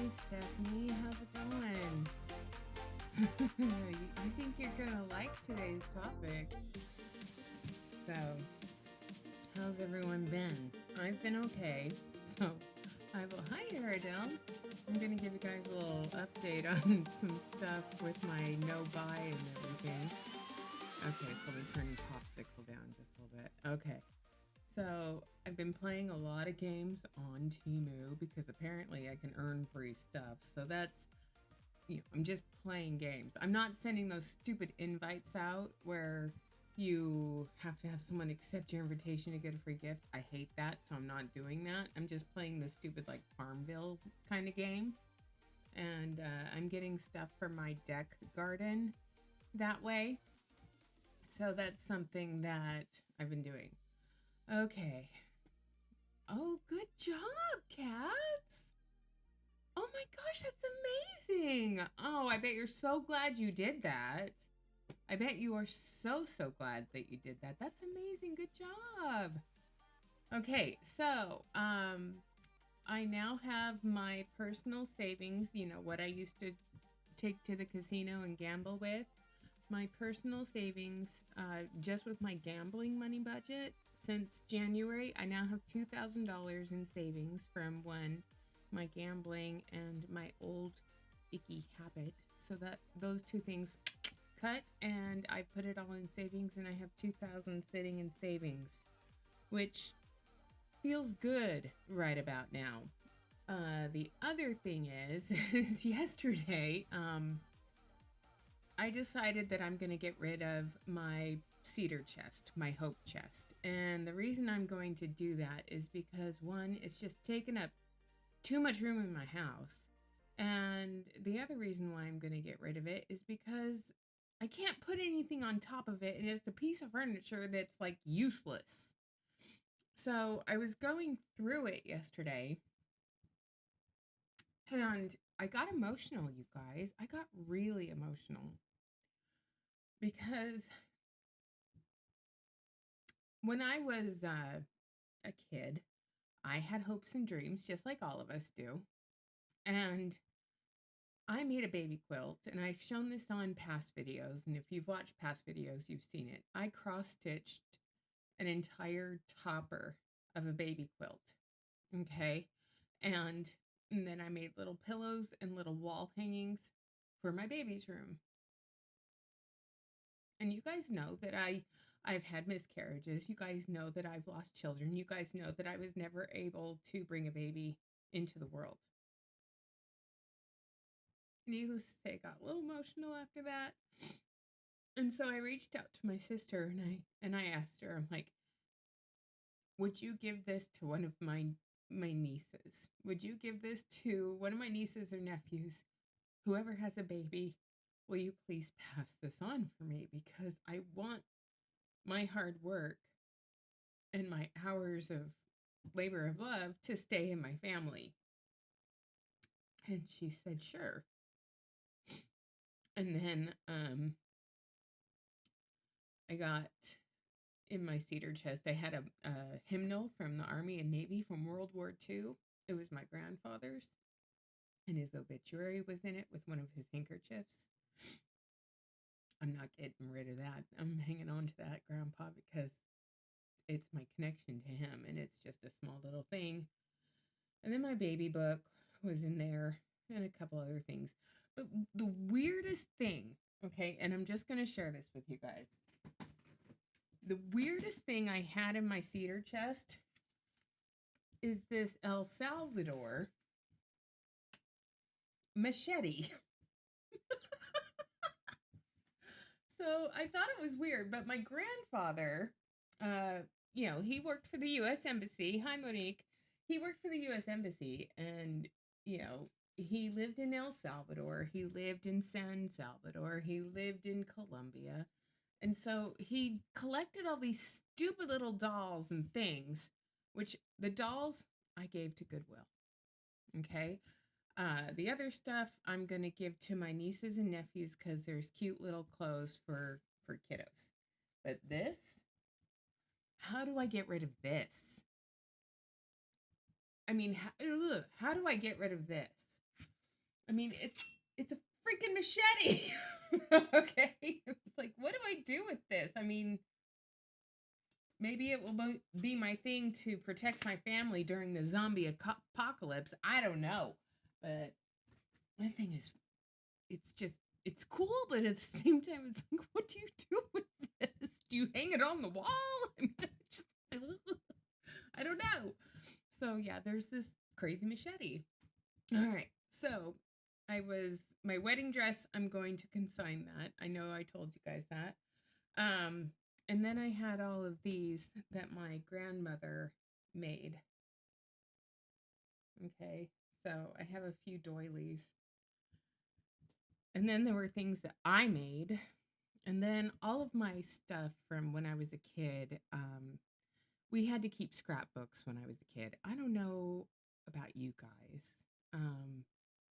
Stephanie. How's it going? I think you're gonna like today's topic. So, how's everyone been? I've been okay. So, hi there, Adele. I'm gonna give you guys a little update on some stuff with my no buy and everything. Okay, probably turning popsicle down just a little bit. Okay. So I've been playing a lot of games on Temu because apparently I can earn free stuff. So that's, I'm just playing games. I'm not sending those stupid invites out where you have to have someone accept your invitation to get a free gift. I hate that, so I'm not doing that. I'm just playing the stupid like Farmville kind of game. And I'm getting stuff for my deck garden that way. So that's something that I've been doing. Okay. Oh, good job, cats. Oh my gosh, that's amazing. Oh, I bet you're so glad you did that. I bet you are so glad that you did that. That's amazing. Good job. Okay, so, I now have my personal savings, what I used to take to the casino and gamble with. My personal savings, just with my gambling money budget, since January, I now have $2,000 in savings from my gambling and my old icky habit. So that those two things cut, and I put it all in savings, and I have 2,000 sitting in savings, which feels good right about now. The other thing is yesterday, I decided that I'm going to get rid of my cedar chest, my hope chest. And the reason I'm going to do that is because one, it's just taken up too much room in my house. And the other reason why I'm going to get rid of it is because I can't put anything on top of it. And it's a piece of furniture that's like useless. So I was going through it yesterday and I got emotional, you guys. I got really emotional because when I was a kid, I had hopes and dreams, just like all of us do. And I made a baby quilt, and I've shown this on past videos. And if you've watched past videos, you've seen it. I cross-stitched an entire topper of a baby quilt. Okay. And then I made little pillows and little wall hangings for my baby's room. And you guys know that I've had miscarriages. You guys know that I've lost children. You guys know that I was never able to bring a baby into the world. Needless to say, I got a little emotional after that. And so I reached out to my sister and I asked her, I'm like, would you give this to one of my nieces? Would you give this to one of my nieces or nephews? Whoever has a baby, will you please pass this on for me? Because I want my hard work and my hours of labor of love to stay in my family. And she said, sure. And then I got in my cedar chest, I had a hymnal from the Army and Navy from World War II. It was my grandfather's, and his obituary was in it with one of his handkerchiefs. I'm not getting rid of that. I'm hanging on to that, Grandpa, because it's my connection to him, and it's just a small little thing. And then my baby book was in there, and a couple other things. But the weirdest thing, okay, and I'm just going to share this with you guys. The weirdest thing I had in my cedar chest is this El Salvador machete. So I thought it was weird, but my grandfather, he worked for the U.S. Embassy. Hi, Monique. He worked for the U.S. Embassy, and, he lived in El Salvador. He lived in San Salvador. He lived in Colombia. And so he collected all these stupid little dolls and things, which the dolls I gave to Goodwill. Okay. The other stuff I'm going to give to my nieces and nephews because there's cute little clothes for kiddos. But this, how do I get rid of this? I mean, how do I get rid of this? I mean, it's a freaking machete. Okay, it's like, what do I do with this? I mean, maybe it will be my thing to protect my family during the zombie apocalypse. I don't know, but my thing is, it's just it's cool, but at the same time, it's like, what do you do with this? Do you hang it on the wall? I'm just, I don't know. So yeah, there's this crazy machete. All right. So my wedding dress, I'm going to consign that. I know I told you guys that. Um, and then I had all of these that my grandmother made. Okay. So I have a few doilies. And then there were things that I made. And then all of my stuff from when I was a kid, we had to keep scrapbooks when I was a kid. I don't know about you guys.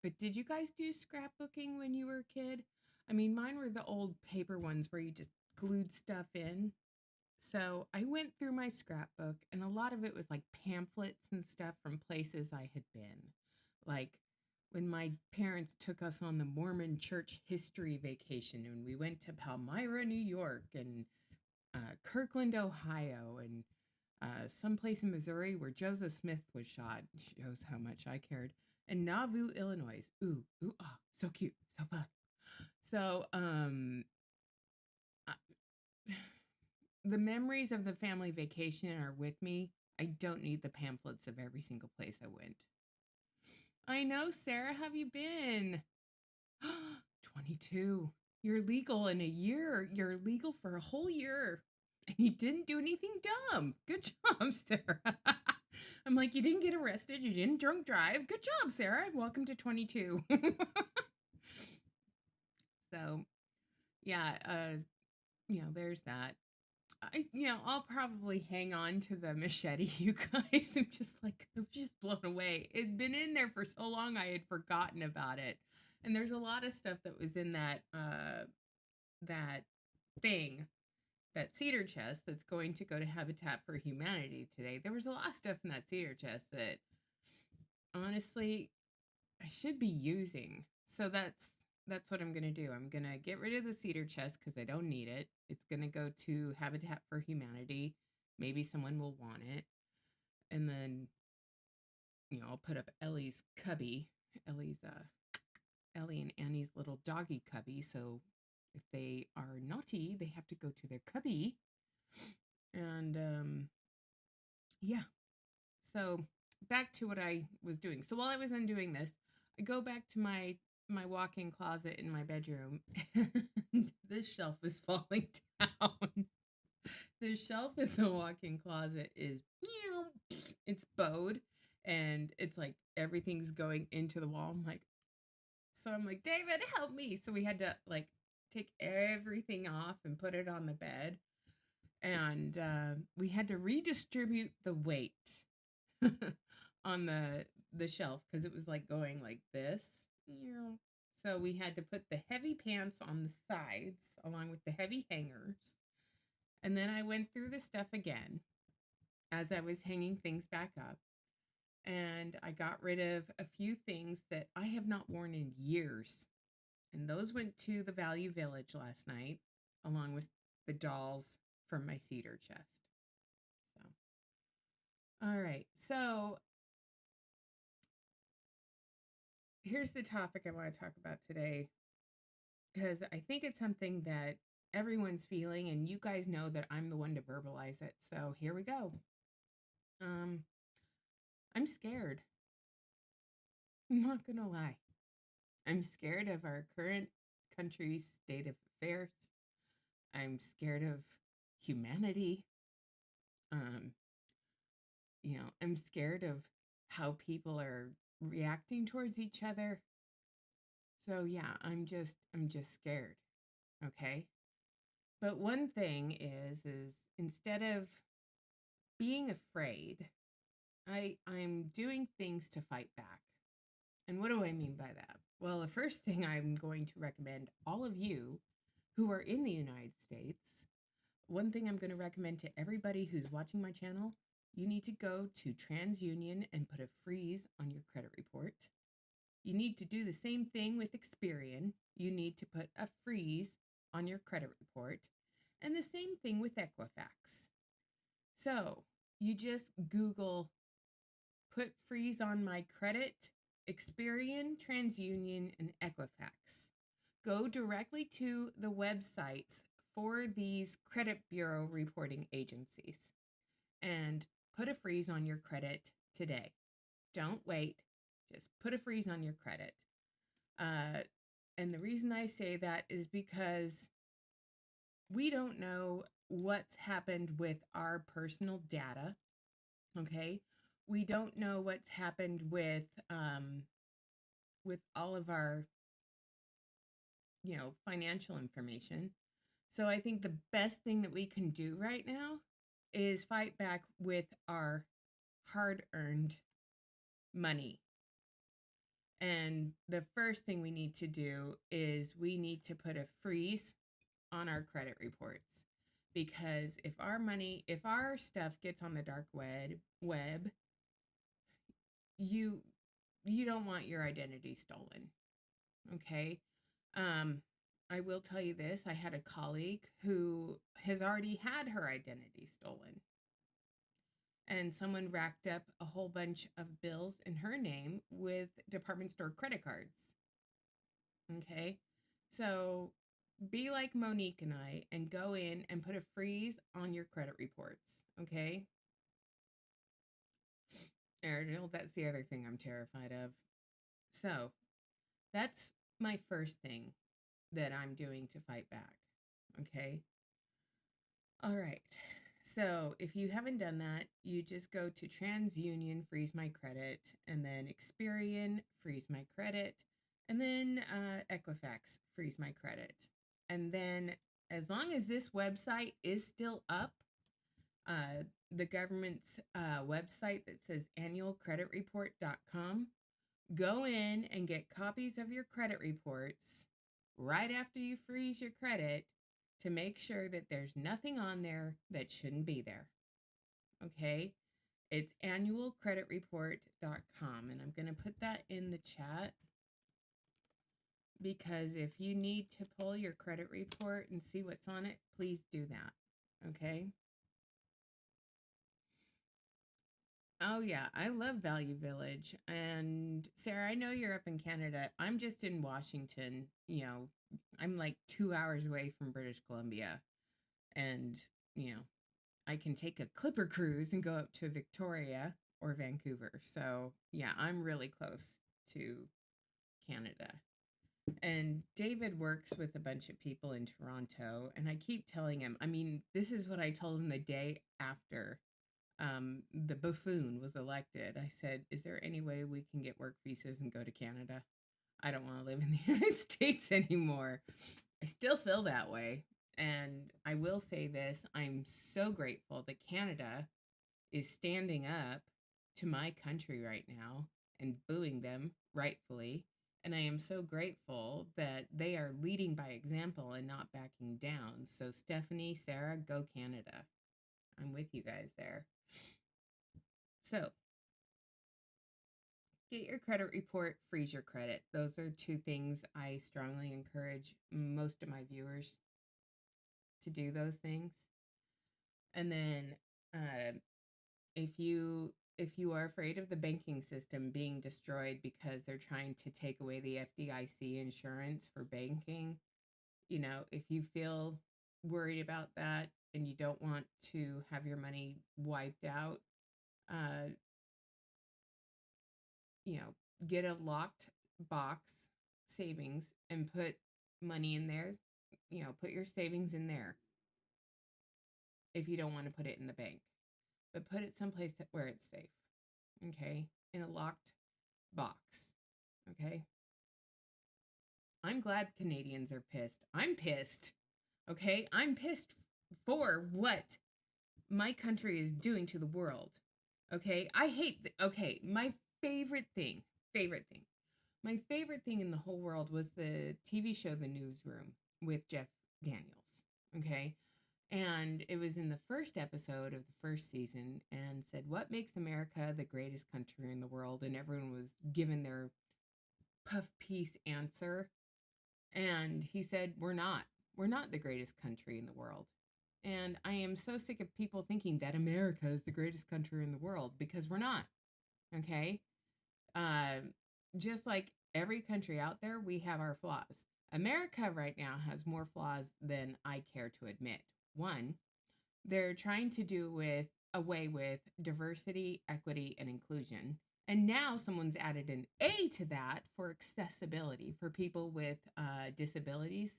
But did you guys do scrapbooking when you were a kid? I mean, mine were the old paper ones where you just glued stuff in. So I went through my scrapbook, and a lot of it was like pamphlets and stuff from places I had been. Like when my parents took us on the Mormon church history vacation, and we went to Palmyra, New York, and Kirkland, Ohio, and someplace in Missouri where Joseph Smith was shot. Shows how much I cared. And Nauvoo, Illinois. Ooh, ooh, oh, so cute, so fun. So, uh, the memories of the family vacation are with me. I don't need the pamphlets of every single place I went. I know, Sarah, how have you been? 22. You're legal in a year. You're legal for a whole year. And you didn't do anything dumb. Good job, Sarah. I'm like, you didn't get arrested. You didn't drunk drive. Good job, Sarah. Welcome to 22. So, yeah, there's that. I'll probably hang on to the machete, you guys. I'm just blown away. It'd been in there for so long, I had forgotten about it. And there's a lot of stuff that was in that thing, that cedar chest that's going to go to Habitat for Humanity today. There was a lot of stuff in that cedar chest that, honestly, I should be using. So that's what I'm going to do. I'm going to get rid of the cedar chest because I don't need it. It's going to go to Habitat for Humanity. Maybe someone will want it. And then, I'll put up Ellie's cubby. Ellie and Annie's little doggy cubby. So if they are naughty, they have to go to their cubby. And, yeah. So back to what I was doing. So while I was undoing this, I go back to my walk-in closet in my bedroom, and this shelf is falling down. The shelf in the walk-in closet is, it's bowed, and it's like everything's going into the wall. I'm like, David, help me. So we had to like take everything off and put it on the bed, and we had to redistribute the weight on the shelf because it was like going like this. So we had to put the heavy pants on the sides along with the heavy hangers. And then I went through the stuff again as I was hanging things back up. And I got rid of a few things that I have not worn in years. And those went to the Value Village last night, along with the dolls from my cedar chest. So, all right. So here's the topic I want to talk about today, because I think it's something that everyone's feeling, and you guys know that I'm the one to verbalize it. So here we go. I'm scared. I'm not gonna lie. I'm scared of our current country's state of affairs. I'm scared of humanity. Um, I'm scared of how people are reacting towards each other. So yeah, I'm just scared. Okay? But one thing is instead of being afraid, I'm doing things to fight back. And what do I mean by that? Well, the first thing I'm going to recommend all of you who are in the United States, one thing I'm going to recommend to everybody who's watching my channel, you need to go to TransUnion and put a freeze on your credit report. You need to do the same thing with Experian. You need to put a freeze on your credit report, and the same thing with Equifax. So you just Google put freeze on my credit, Experian, TransUnion, and Equifax. Go directly to the websites for these credit bureau reporting agencies and put a freeze on your credit today. Don't wait. Just put a freeze on your credit. And the reason I say that is because we don't know what's happened with our personal data. Okay, we don't know what's happened with all of our financial information. So I think the best thing that we can do right now is fight back with our hard-earned money. And the first thing we need to do is we need to put a freeze on our credit reports, because if our stuff gets on the dark web, you don't want your identity stolen. Okay. I will tell you this. I had a colleague who has already had her identity stolen, and someone racked up a whole bunch of bills in her name with department store credit cards. Okay. So be like Monique and I and go in and put a freeze on your credit reports. Okay. Ariel, that's the other thing I'm terrified of. So that's my first thing that I'm doing to fight back. Okay. All right. So if you haven't done that, you just go to TransUnion, freeze my credit, and then Experian, freeze my credit, and then Equifax, freeze my credit. And then as long as this website is still up, the government's website that says annualcreditreport.com, go in and get copies of your credit reports right after you freeze your credit to make sure that there's nothing on there that shouldn't be there. Okay? It's annualcreditreport.com, and I'm going to put that in the chat, because if you need to pull your credit report and see what's on it, please do that. Okay? Oh, yeah, I love Value Village. And Sarah, I know you're up in Canada. I'm just in Washington. I'm like 2 hours away from British Columbia. And, I can take a Clipper cruise and go up to Victoria or Vancouver. So, yeah, I'm really close to Canada. And David works with a bunch of people in Toronto. And I keep telling him, this is what I told him the day after the buffoon was elected. I said, is there any way we can get work visas and go to Canada? I don't want to live in the United States anymore. I still feel that way. And I will say this, I'm so grateful that Canada is standing up to my country right now and booing them rightfully. And I am so grateful that they are leading by example and not backing down. So Stephanie, Sarah, go Canada. I'm with you guys there. So get your credit report, freeze your credit. Those are two things I strongly encourage most of my viewers to do, those things. And then if you are afraid of the banking system being destroyed because they're trying to take away the FDIC insurance for banking, if you feel worried about that and you don't want to have your money wiped out, get a locked box savings and put money in there. Put your savings in there if you don't want to put it in the bank, but put it someplace where it's safe. Okay. In a locked box. Okay. I'm glad Canadians are pissed. I'm pissed. Okay. I'm pissed for what my country is doing to the world. Okay. I hate, my favorite thing in the whole world was the TV show The Newsroom with Jeff Daniels. Okay. And it was in the first episode of the first season and said, what makes America the greatest country in the world? And everyone was given their puff piece answer. And he said, we're not the greatest country in the world. And I am so sick of people thinking that America is the greatest country in the world, because we're not. Okay. uh, just like every country out there, we have our flaws. America right now has more flaws than I care to admit. One, they're trying to do with away with diversity, equity, and inclusion. And now someone's added an A to that for accessibility for people with disabilities,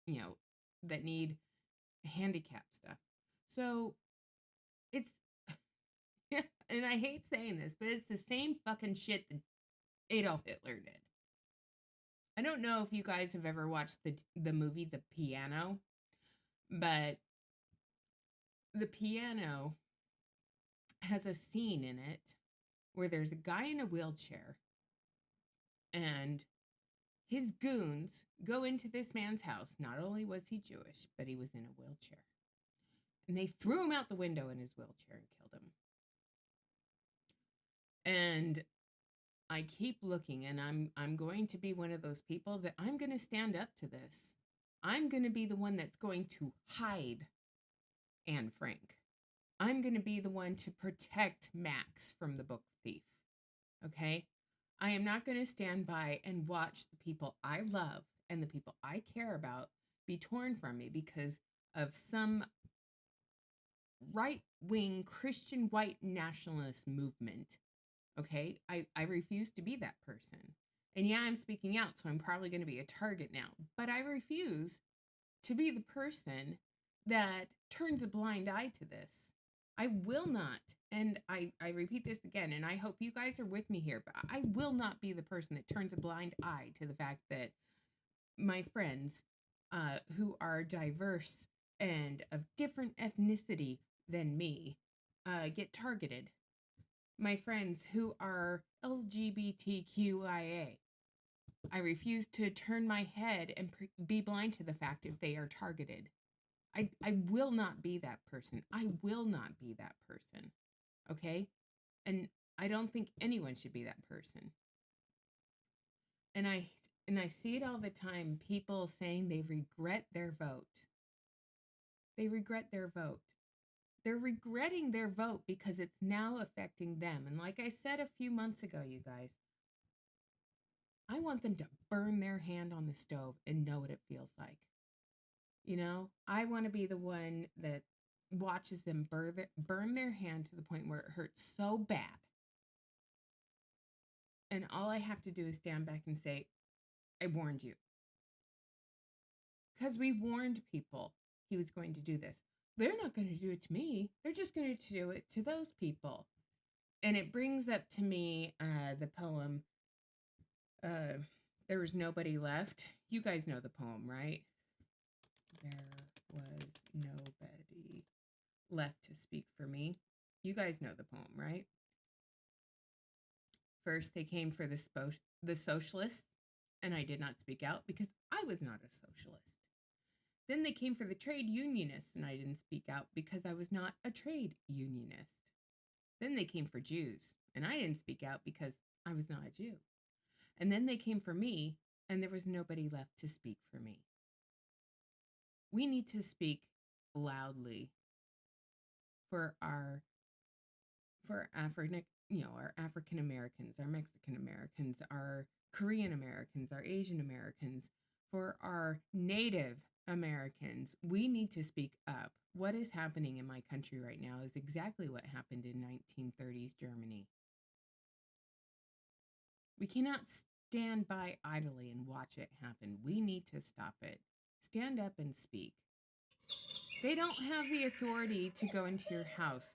you know, that need handicap stuff. So it's, and I hate saying this, but it's the same fucking shit that Adolf Hitler did. I don't know if you guys have ever watched the movie The Piano, but The Piano has a scene in it where there's a guy in a wheelchair and his goons go into this man's house. Not only was he Jewish, but he was in a wheelchair. And they threw him out the window in his wheelchair and killed him. And I keep looking, and I'm going to be one of those people that I'm going to stand up to this. I'm going to be the one that's going to hide Anne Frank. I'm going to be the one to protect Max from the book thief. Okay? I am not going to stand by and watch the people I love and the people I care about be torn from me because of some right-wing Christian white nationalist movement. Okay? I refuse to be that person. And yeah, I'm speaking out, so I'm probably going to be a target now. But I refuse to be the person that turns a blind eye to this. I will not, and I repeat this again, and I hope you guys are with me here, but I will not be the person that turns a blind eye to the fact that my friends who are diverse and of different ethnicity than me get targeted. My friends who are LGBTQIA. I refuse to turn my head and be blind to the fact if they are targeted. I will not be that person. I will not be that person. Okay? And I don't think anyone should be that person. And I see it all the time, people saying they regret their vote. They regret their vote. They're regretting their vote because it's now affecting them. And like I said a few months ago, you guys, I want them to burn their hand on the stove and know what it feels like. You know, I want to be the one that watches them burn their hand to the point where it hurts so bad. And all I have to do is stand back and say, I warned you. Because we warned people he was going to do this. They're not going to do it to me. They're just going to do it to those people. And it brings up to me the poem, There Was Nobody Left. You guys know the poem, right? There was nobody left to speak for me. You guys know the poem, right? First, they came for the socialists, and I did not speak out because I was not a socialist. Then they came for the trade unionists, and I didn't speak out because I was not a trade unionist. Then they came for Jews, and I didn't speak out because I was not a Jew. And then they came for me, and there was nobody left to speak for me. We need to speak loudly for our African Americans, our Mexican Americans, our Korean Americans, our Asian Americans, for our Native Americans. We need to speak up. What is happening in my country right now is exactly what happened in 1930s Germany. We cannot stand by idly and watch it happen. We need to stop it. Stand up and speak. They don't have the authority to go into your house.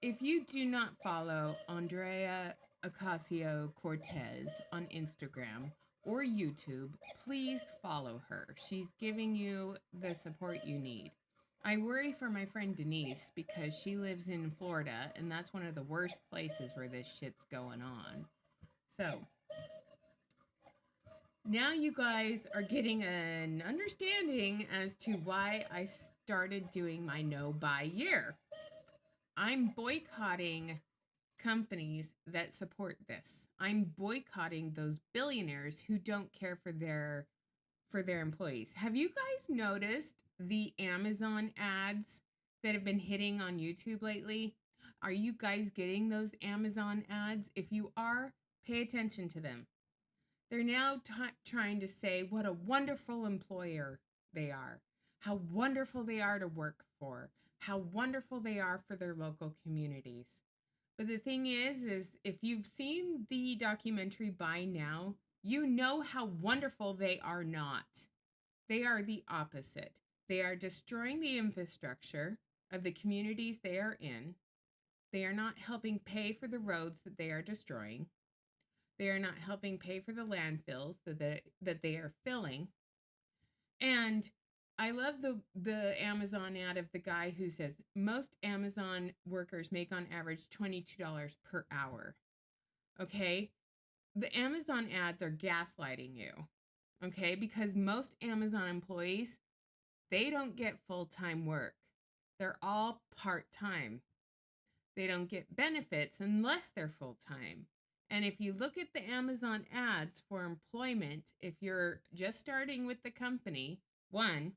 If you do not follow Andrea Ocasio-Cortez on Instagram or YouTube, please follow her. She's giving you the support you need. I worry for my friend Denise because she lives in Florida, and that's one of the worst places where this shit's going on. So now you guys are getting an understanding as to why I started doing my no buy year. I'm boycotting companies that support this. I'm boycotting those billionaires who don't care for their employees. Have you guys noticed the Amazon ads that have been hitting on YouTube lately? Are you guys getting those Amazon ads? If you are, pay attention to them. They're now trying to say what a wonderful employer they are, how wonderful they are to work for, how wonderful they are for their local communities. But the thing is if you've seen the documentary by now, you know how wonderful they are not. They are the opposite. They are destroying the infrastructure of the communities they are in. They are not helping pay for the roads that they are destroying. They are not helping pay for the landfills that they are filling. And I love the Amazon ad of the guy who says most Amazon workers make on average $22 per hour. Okay? The Amazon ads are gaslighting you. Okay? Because most Amazon employees, they don't get full-time work. They're all part-time. They don't get benefits unless they're full-time. And if you look at the Amazon ads for employment, if you're just starting with the company, one,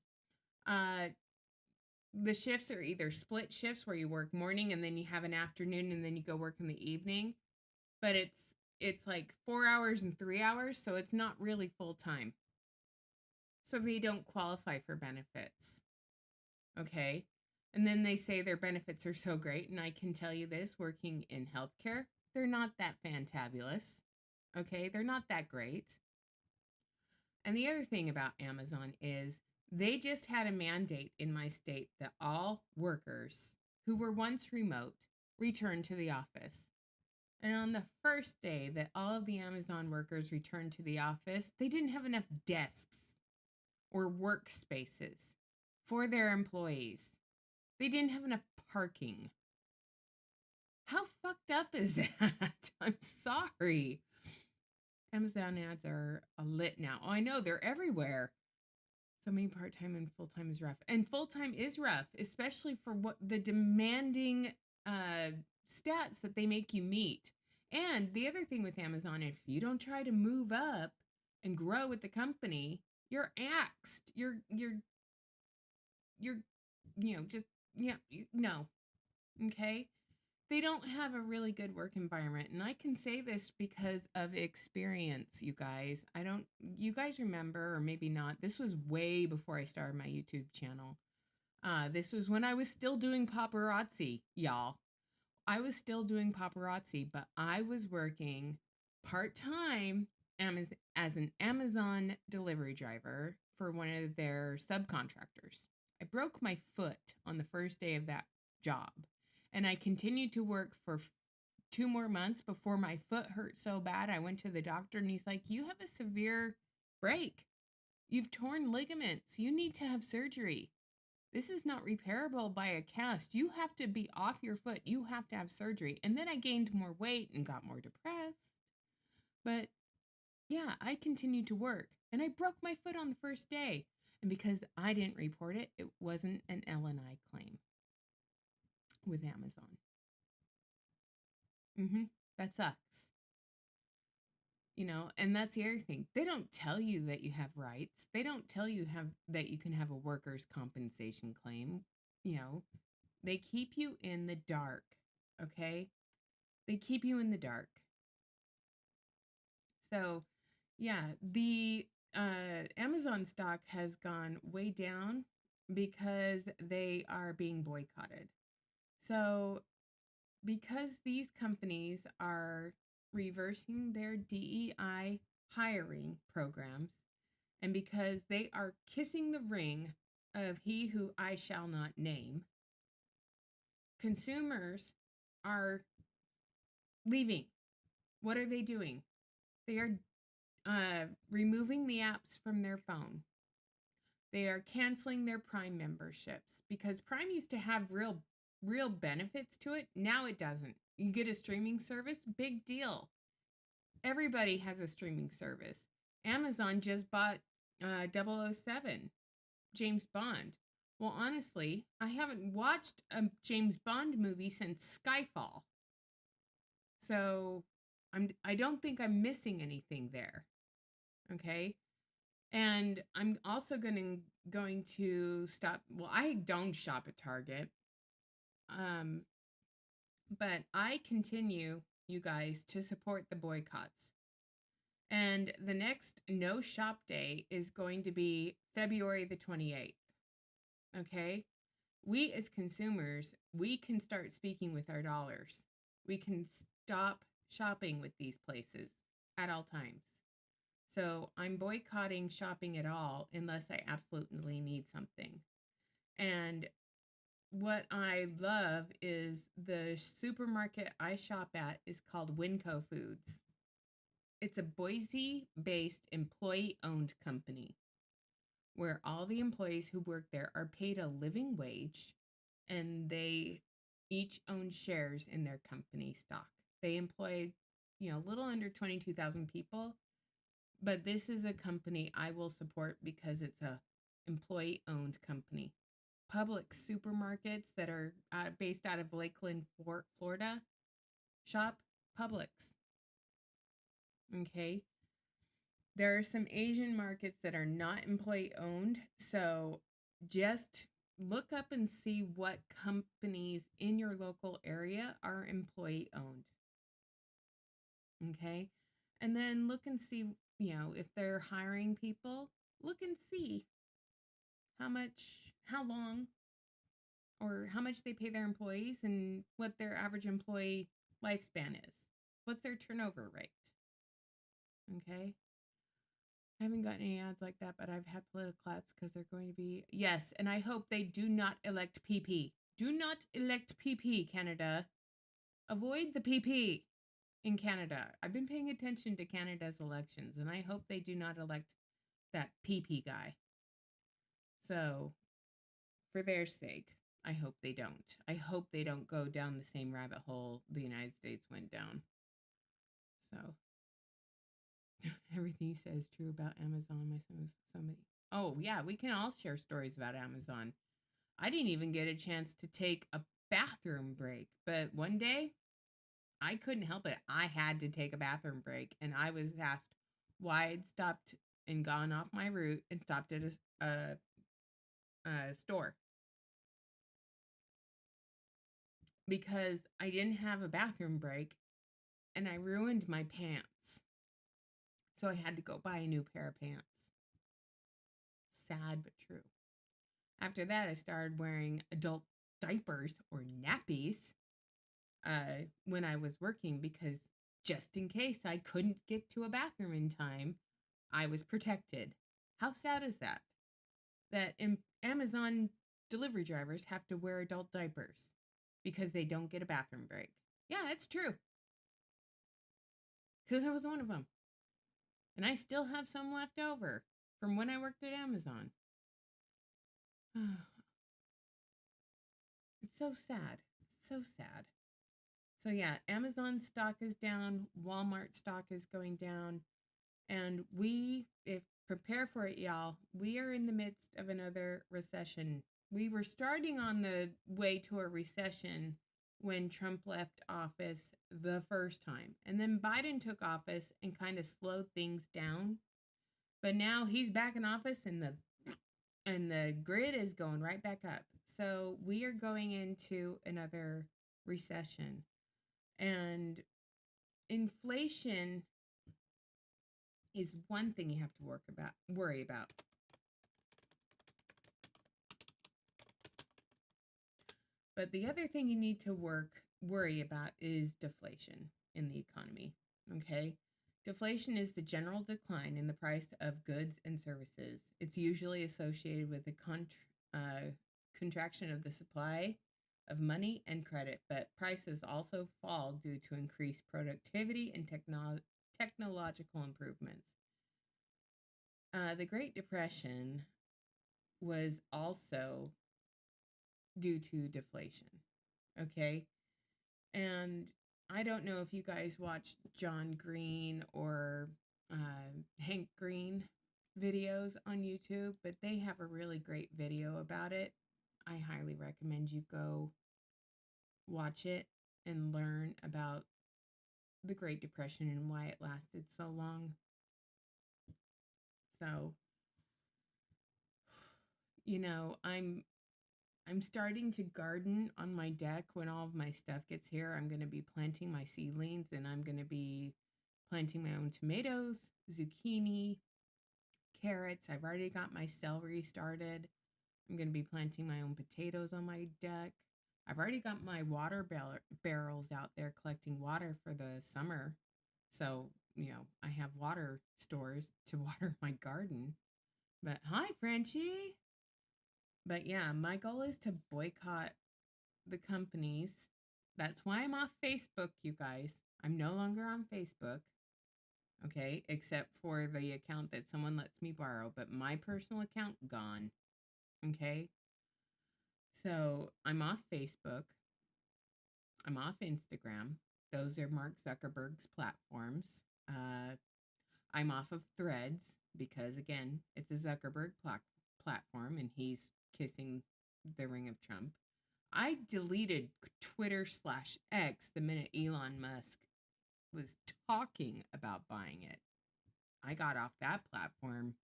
the shifts are either split shifts where you work morning and then you have an afternoon and then you go work in the evening. But it's like 4 hours and 3 hours, so it's not really full-time. So they don't qualify for benefits. Okay? And then they say their benefits are so great, and I can tell you this, working in healthcare, they're not that fantabulous. Okay? They're not that great. And the other thing about Amazon is they just had a mandate in my state that all workers who were once remote return to the office. And on the first day that all of the Amazon workers returned to the office, they didn't have enough desks or workspaces for their employees. They didn't have enough parking. How fucked up is that? I'm sorry. Amazon ads are a lit now. Oh, I know, they're everywhere. So many part-time and full-time is rough. And full-time is rough, especially for what the demanding stats that they make you meet. And the other thing with Amazon, if you don't try to move up and grow with the company, you're axed. You're just, no. Okay? They don't have a really good work environment. And I can say this because of experience, you guys. You guys remember, or maybe not, this was way before I started my YouTube channel. This was when I was still doing paparazzi, y'all. I was still doing paparazzi, but I was working part-time as an Amazon delivery driver for one of their subcontractors. I broke my foot on the first day of that job. And I continued to work for 2 more months before my foot hurt so bad. I went to the doctor and he's like, you have a severe break. You've torn ligaments. You need to have surgery. This is not repairable by a cast. You have to be off your foot. You have to have surgery. And then I gained more weight and got more depressed. But yeah, I continued to work. And I broke my foot on the first day. And because I didn't report it, it wasn't an L&I claim with Amazon. That sucks. And that's the other thing. They don't tell you that you have rights. They don't tell you that you can have a workers' compensation claim. They keep you in the dark, okay? They keep you in the dark. So, yeah, the Amazon stock has gone way down because they are being boycotted. So, because these companies are reversing their DEI hiring programs, and because they are kissing the ring of he who I shall not name, consumers are leaving. What are they doing? They are removing the apps from their phone. They are canceling their Prime memberships because Prime used to have real benefits to it. Now it doesn't. You get a streaming service, big deal. Everybody has a streaming service. Amazon just bought 007, James Bond. Well, honestly, I haven't watched a James Bond movie since Skyfall. So I don't think I'm missing anything there. Okay. And I'm also going to stop. Well, I don't shop at Target. Um, but I continue, you guys, to support the boycotts. And the next no shop day is going to be February the 28th. Okay? We as consumers, we can start speaking with our dollars. We can stop shopping with these places at all times. So I'm boycotting shopping at all unless I absolutely need something. And what I love is the supermarket I shop at is called Winco Foods. It's a Boise based employee owned company where all the employees who work there are paid a living wage and they each own shares in their company stock. They employ, a little under 22,000 people, but this is a company I will support because it's a employee owned company. Public supermarkets that are based out of Lakeland, Florida, shop Publix. Okay. There are some Asian markets that are not employee owned. So just look up and see what companies in your local area are employee owned. Okay. And then look and see, if they're hiring people, look and see how long, or how much they pay their employees and what their average employee lifespan is. What's their turnover rate? Okay. I haven't gotten any ads like that, but I've had political ads because they're going to be. Yes, and I hope they do not elect PP. Do not elect PP, Canada. Avoid the PP in Canada. I've been paying attention to Canada's elections, and I hope they do not elect that PP guy. So, for their sake, I hope they don't. I hope they don't go down the same rabbit hole the United States went down. So, everything you said is true about Amazon. My son was somebody. Oh, yeah, we can all share stories about Amazon. I didn't even get a chance to take a bathroom break, but one day I couldn't help it. I had to take a bathroom break, and I was asked why I'd stopped and gone off my route and stopped at a store because I didn't have a bathroom break and I ruined my pants. So I had to go buy a new pair of pants. Sad but true. After that, I started wearing adult diapers or nappies when I was working because just in case I couldn't get to a bathroom in time, I was protected. How sad is that? That Amazon delivery drivers have to wear adult diapers because they don't get a bathroom break. Yeah, it's true. Because I was one of them. And I still have some left over from when I worked at Amazon. It's so sad. So sad. So yeah, Amazon stock is down, Walmart stock is going down, and if prepare for it, y'all. We are in the midst of another recession. We were starting on the way to a recession when Trump left office the first time. And then Biden took office and kind of slowed things down. But now he's back in office and the grid is going right back up. So we are going into another recession. And inflation is one thing you have to worry about. But the other thing you need to worry about is deflation in the economy. Okay? Deflation is the general decline in the price of goods and services. It's usually associated with a contraction of the supply of money and credit, but prices also fall due to increased productivity and technological improvements. The Great Depression was also due to deflation. Okay. And I don't know if you guys watched John Green or Hank Green videos on YouTube, but they have a really great video about it. I highly recommend you go watch it and learn about the Great Depression and why it lasted so long. So, you know, I'm starting to garden on my deck when all of my stuff gets here. I'm going to be planting my seedlings, and I'm going to be planting my own tomatoes, zucchini, carrots. I've already got my celery started. I'm going to be planting my own potatoes on my deck. I've already got my water barrels out there collecting water for the summer. So, you know, I have water stores to water my garden. But hi, Frenchie. But yeah, my goal is to boycott the companies. That's why I'm off Facebook, you guys. I'm no longer on Facebook, okay, except for the account that someone lets me borrow. But my personal account, gone, okay? So I'm off Facebook. I'm off Instagram. Those are Mark Zuckerberg's platforms. I'm off of Threads because, again, it's a Zuckerberg platform and he's kissing the ring of Trump. I deleted Twitter/X the minute Elon Musk was talking about buying it. I got off that platform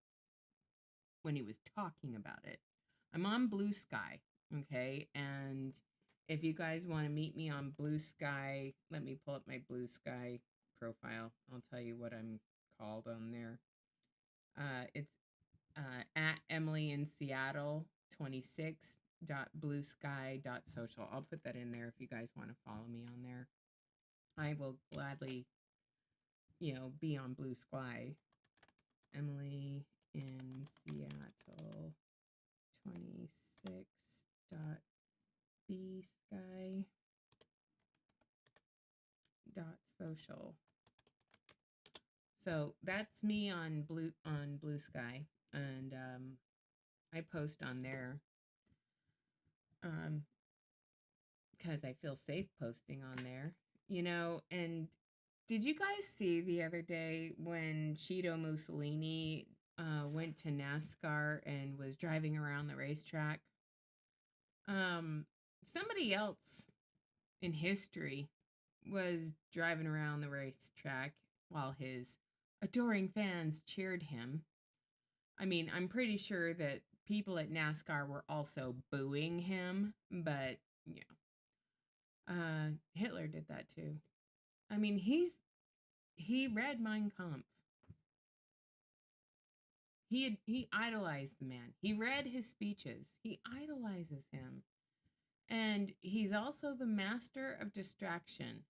when he was talking about it. I'm on Blue Sky, okay? And if you guys want to meet me on Blue Sky, let me pull up my Blue Sky profile. I'll tell you what I'm called on there. It's at Emily in Seattle 26.bluesky.social. I'll put that in there if you guys want to follow me on there. I will gladly, you know, be on Blue Sky. Emily in Seattle 26.bsky.social. So that's me on Blue Sky, and I post on there because I feel safe posting on there, you know. And did you guys see the other day when Cheeto Mussolini went to NASCAR and was driving around the racetrack? Somebody else in history was driving around the racetrack while his adoring fans cheered him. I mean, I'm pretty sure that people at NASCAR were also booing him, but yeah. Hitler did that too. I mean, he read Mein Kampf. He idolized the man. He read his speeches. He idolizes him. And he's also the master of distraction.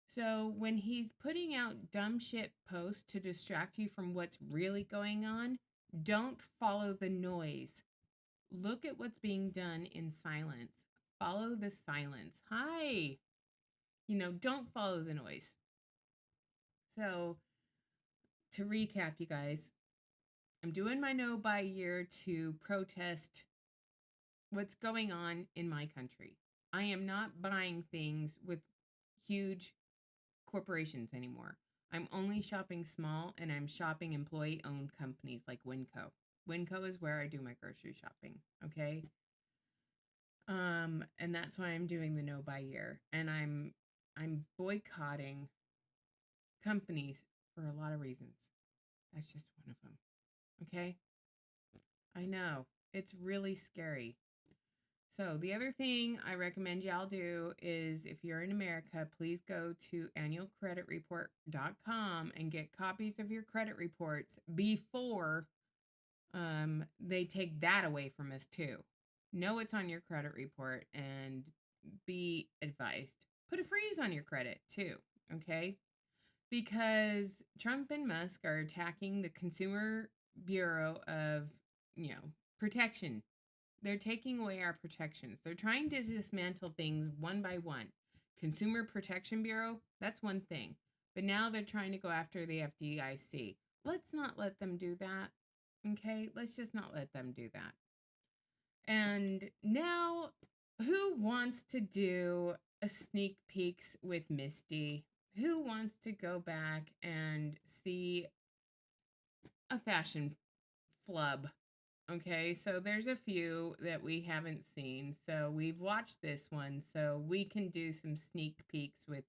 So when he's putting out dumb shit posts to distract you from what's really going on, don't follow the noise. Look at what's being done in silence. Follow the silence. Hi. You know, don't follow the noise. So to recap, you guys, I'm doing my no buy year to protest what's going on in my country. I am not buying things with huge corporations anymore. I'm only shopping small, and I'm shopping employee-owned companies like Winco. Winco is where I do my grocery shopping, okay? And that's why I'm doing the no buy year. And I'm boycotting companies for a lot of reasons. That's just one of them. Okay? I know. It's really scary. So the other thing I recommend y'all do is, if you're in America, please go to annualcreditreport.com and get copies of your credit reports before they take that away from us too. Know what's on your credit report and be advised. Put a freeze on your credit too, okay? Because Trump and Musk are attacking the Consumer Bureau of, you know, protection. They're taking away our protections. They're trying to dismantle things one by one. Consumer Protection Bureau, that's one thing. But now they're trying to go after the FDIC. Let's not let them do that. Okay? Let's just not let them do that. And now, who wants to do a sneak peeks with Misty? Who wants to go back and see a fashion flub? Okay, so there's a few that we haven't seen. So we've watched this one, so we can do some sneak peeks with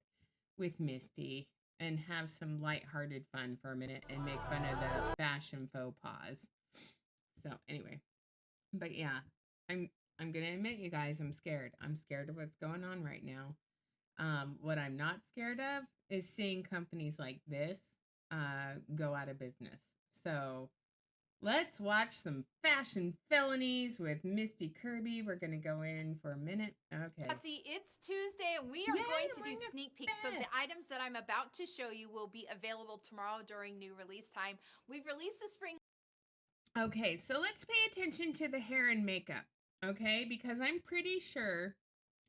Misty. and have some lighthearted fun for a minute and make fun of the fashion faux pas. So anyway, but yeah, I'm I'm gonna admit, you guys, I'm scared. I'm scared of what's going on right now. What I'm not scared of is seeing companies like this go out of business. So let's watch some fashion felonies with Misty Kirby. We're gonna go in for a minute. Okay. Patsy, it's Tuesday and we are going to do sneak peeks. So the items that I'm about to show you will be available tomorrow during new release time. We've released the spring. Okay, so let's pay attention to the hair and makeup, okay? Because I'm pretty sure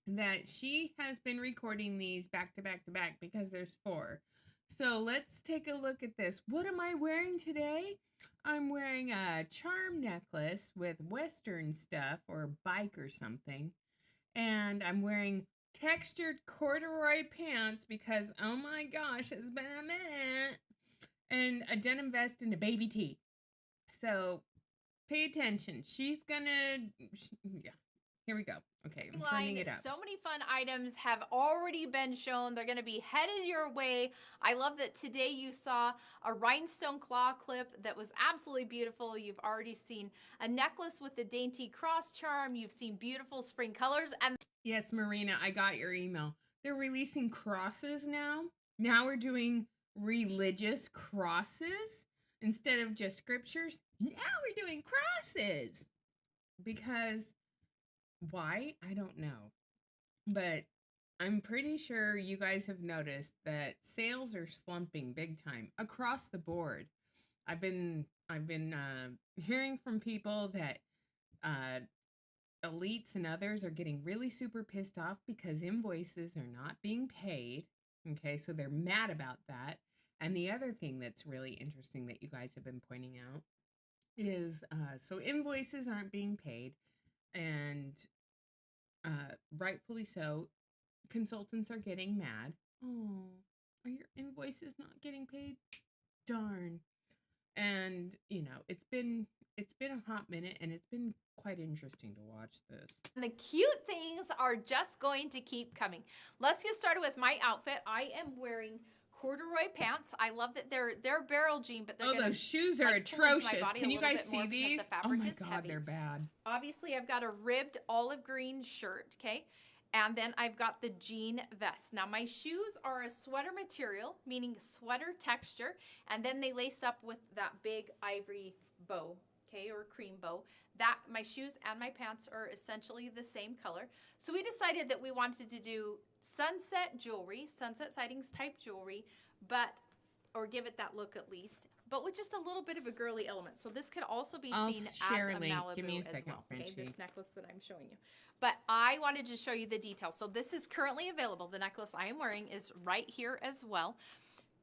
that she has been recording these back to back to back because there's 4. So let's take a look at this. What am I wearing today? I'm wearing a charm necklace with Western stuff or bike or something. And I'm wearing textured corduroy pants because, oh my gosh, it's been a minute. And a denim vest and a baby tee. So pay attention. She's gonna, yeah. Here we go. Okay, I'm turning it up. So many fun items have already been shown. They're going to be headed your way. I love that today you saw a rhinestone claw clip that was absolutely beautiful. You've already seen a necklace with the dainty cross charm. You've seen beautiful spring colors. And yes, Marina, I got your email. They're releasing crosses now. Now we're doing religious crosses instead of just scriptures. Now we're doing crosses. Because why? I don't know. But I'm pretty sure you guys have noticed that sales are slumping big time across the board. I've been hearing from people that elites and others are getting really super pissed off because invoices are not being paid. Okay, so they're mad about that. And the other thing that's really interesting that you guys have been pointing out is so invoices aren't being paid, and rightfully so. Consultants are getting mad. Oh, are your invoices not getting paid? Darn. And it's been a hot minute, and it's been quite interesting to watch this. And the cute things are just going to keep coming. Let's get started with my outfit. I am wearing corduroy pants. I love that they're barrel jean, but they're those shoes are atrocious. Can you guys see these? Oh my god, they're bad. Obviously, I've got a ribbed olive green shirt, okay? And then I've got the jean vest. Now, my shoes are a sweater material, meaning sweater texture, and then they lace up with that big ivory bow, okay, or cream bow. That my shoes and my pants are essentially the same color. So we decided that we wanted to do sunset jewelry, sunset sightings type jewelry, or give it that look at least, but with just a little bit of a girly element. So this could also be seen as a Malibu as well. Okay, this necklace that I'm showing you. But I wanted to show you the details. So this is currently available. The necklace I am wearing is right here as well.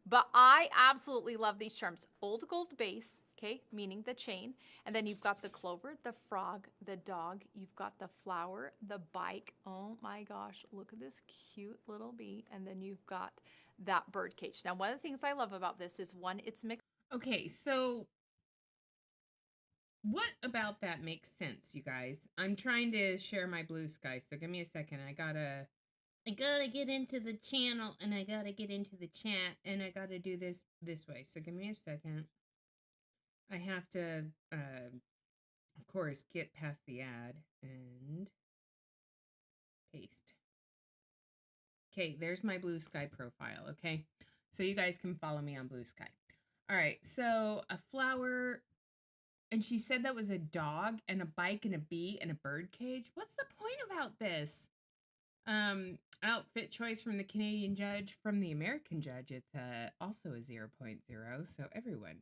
But I absolutely love these charms. Old gold base, okay, meaning the chain. And then you've got the clover, the frog, the dog. You've got the flower, the bike. Oh my gosh, look at this cute little bee. And then you've got that bird cage. Now, one of the things I love about this is, one, it's mixed. Okay, so what about that makes sense, you guys? I'm trying to share my blue sky, so give me a second. I gotta get into the channel, and I gotta get into the chat, and I gotta do this way. So give me a second. I have to, of course, get past the ad and paste. Okay, there's my blue sky profile, okay? So you guys can follow me on blue sky. All right, so a flower, and she said that was a dog and a bike and a bee and a bird cage. What's the point about this? Outfit choice from the Canadian judge. From the American judge, it's also a 0.0, so everyone.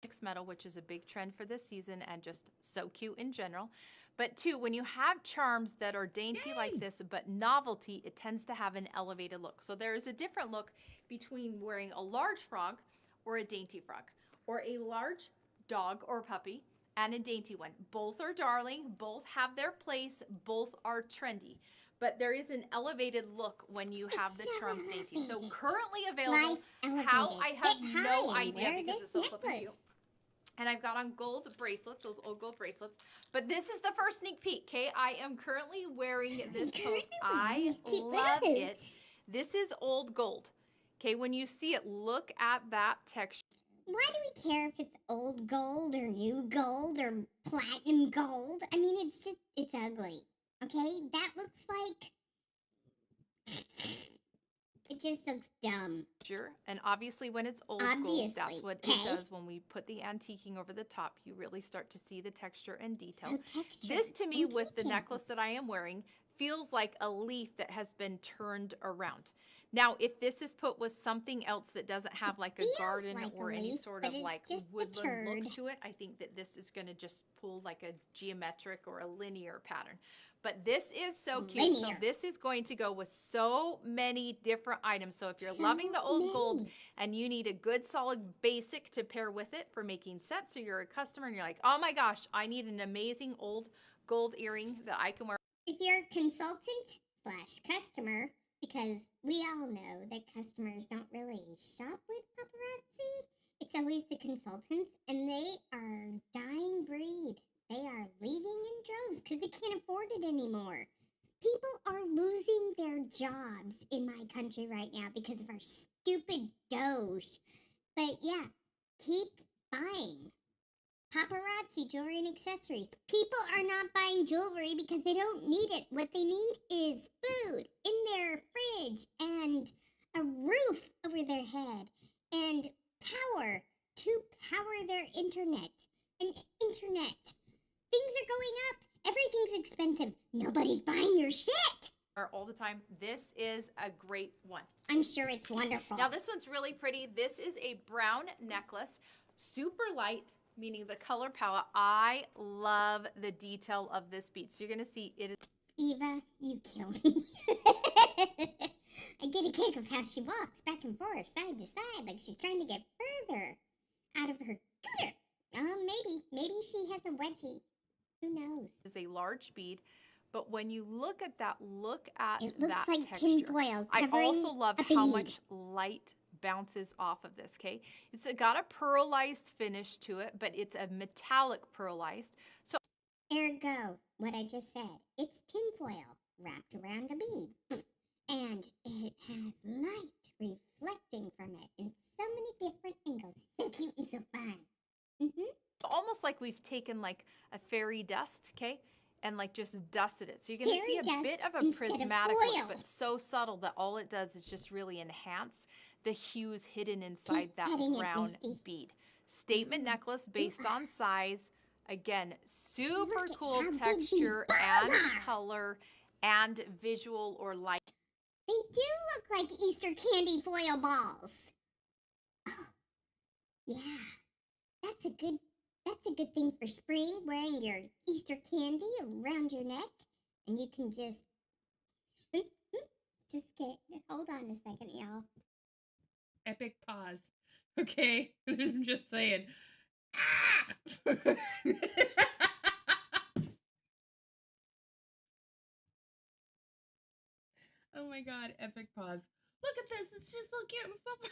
Mixed metal, which is a big trend for this season and just so cute in general. But 2, when you have charms that are dainty like this, but novelty, it tends to have an elevated look. So there is a different look between wearing a large frog or a dainty frog, or a large dog or puppy and a dainty one. Both are darling, both have their place, both are trendy. But there is an elevated look when you have the charms dainty. So currently available, how I have no idea because it's so flippin' cute. And I've got on gold bracelets, those old gold bracelets. But this is the first sneak peek, okay? I am currently wearing this post. I love it. This is old gold. Okay, when you see it, look at that texture. Why do we care if it's old gold or new gold or platinum gold? I mean, it's ugly. Okay? That looks like... It just looks dumb. And obviously when it's old gold, that's what it does. When we put the antiquing over the top, you really start to see the texture and detail. This to me with the necklace that I am wearing feels like a leaf that has been turned around. Now, if this is put with something else that doesn't have like a garden or any sort of like woodland look to it, I think that this is going to just pull like a geometric or a linear pattern. But this is so cute. So this is going to go with so many different items. So if you're loving the old gold and you need a good solid basic to pair with it for making sets, or you're a customer and you're like, oh my gosh, I need an amazing old gold earring that I can wear. If you're a consultant/customer, because we all know that customers don't really shop with paparazzi, it's always the consultants, and they are dying breed. They are leaving in droves because they can't afford it anymore. People are losing their jobs in my country right now because of our stupid Doge. But yeah, keep buying paparazzi jewelry and accessories. People are not buying jewelry because they don't need it. What they need is food in their fridge and a roof over their head and power to power their internet. And internet. Things are going up. Everything's expensive. Nobody's buying your shit. All the time. This is a great one. I'm sure it's wonderful. Now this one's really pretty. This is a brown necklace, super light, meaning the color palette. I love the detail of this bead. So you're going to see it is. Eva, you kill me. I get a kick of how she walks back and forth, side to side, like she's trying to get further out of her gutter. Maybe she has a wedgie. Who knows? It's a large bead, but when you look at that, look at it looks that like texture. tinfoil I covering also love how much light bounces off of this, okay? It's got a pearlized finish to it, but it's a metallic pearlized. So ergo, what I just said, it's tinfoil wrapped around a bead. And it has light reflecting from it in so many different angles. So cute and so fun. It's almost like we've taken like a fairy dust, okay, and like just dusted it. So you're going to see a bit of a prismatic look, but so subtle that all it does is just really enhance the hues hidden inside that brown bead. Statement necklace based on size. Again, super cool texture and color and visual or light. They do look like Easter candy foil balls. Oh, yeah. That's a good thing for spring, wearing your Easter candy around your neck, and you can just hold on a second, y'all. Epic pause. Okay, I'm just saying. Ah! Oh my god, epic pause. Look at this, it's just so cute and so fun.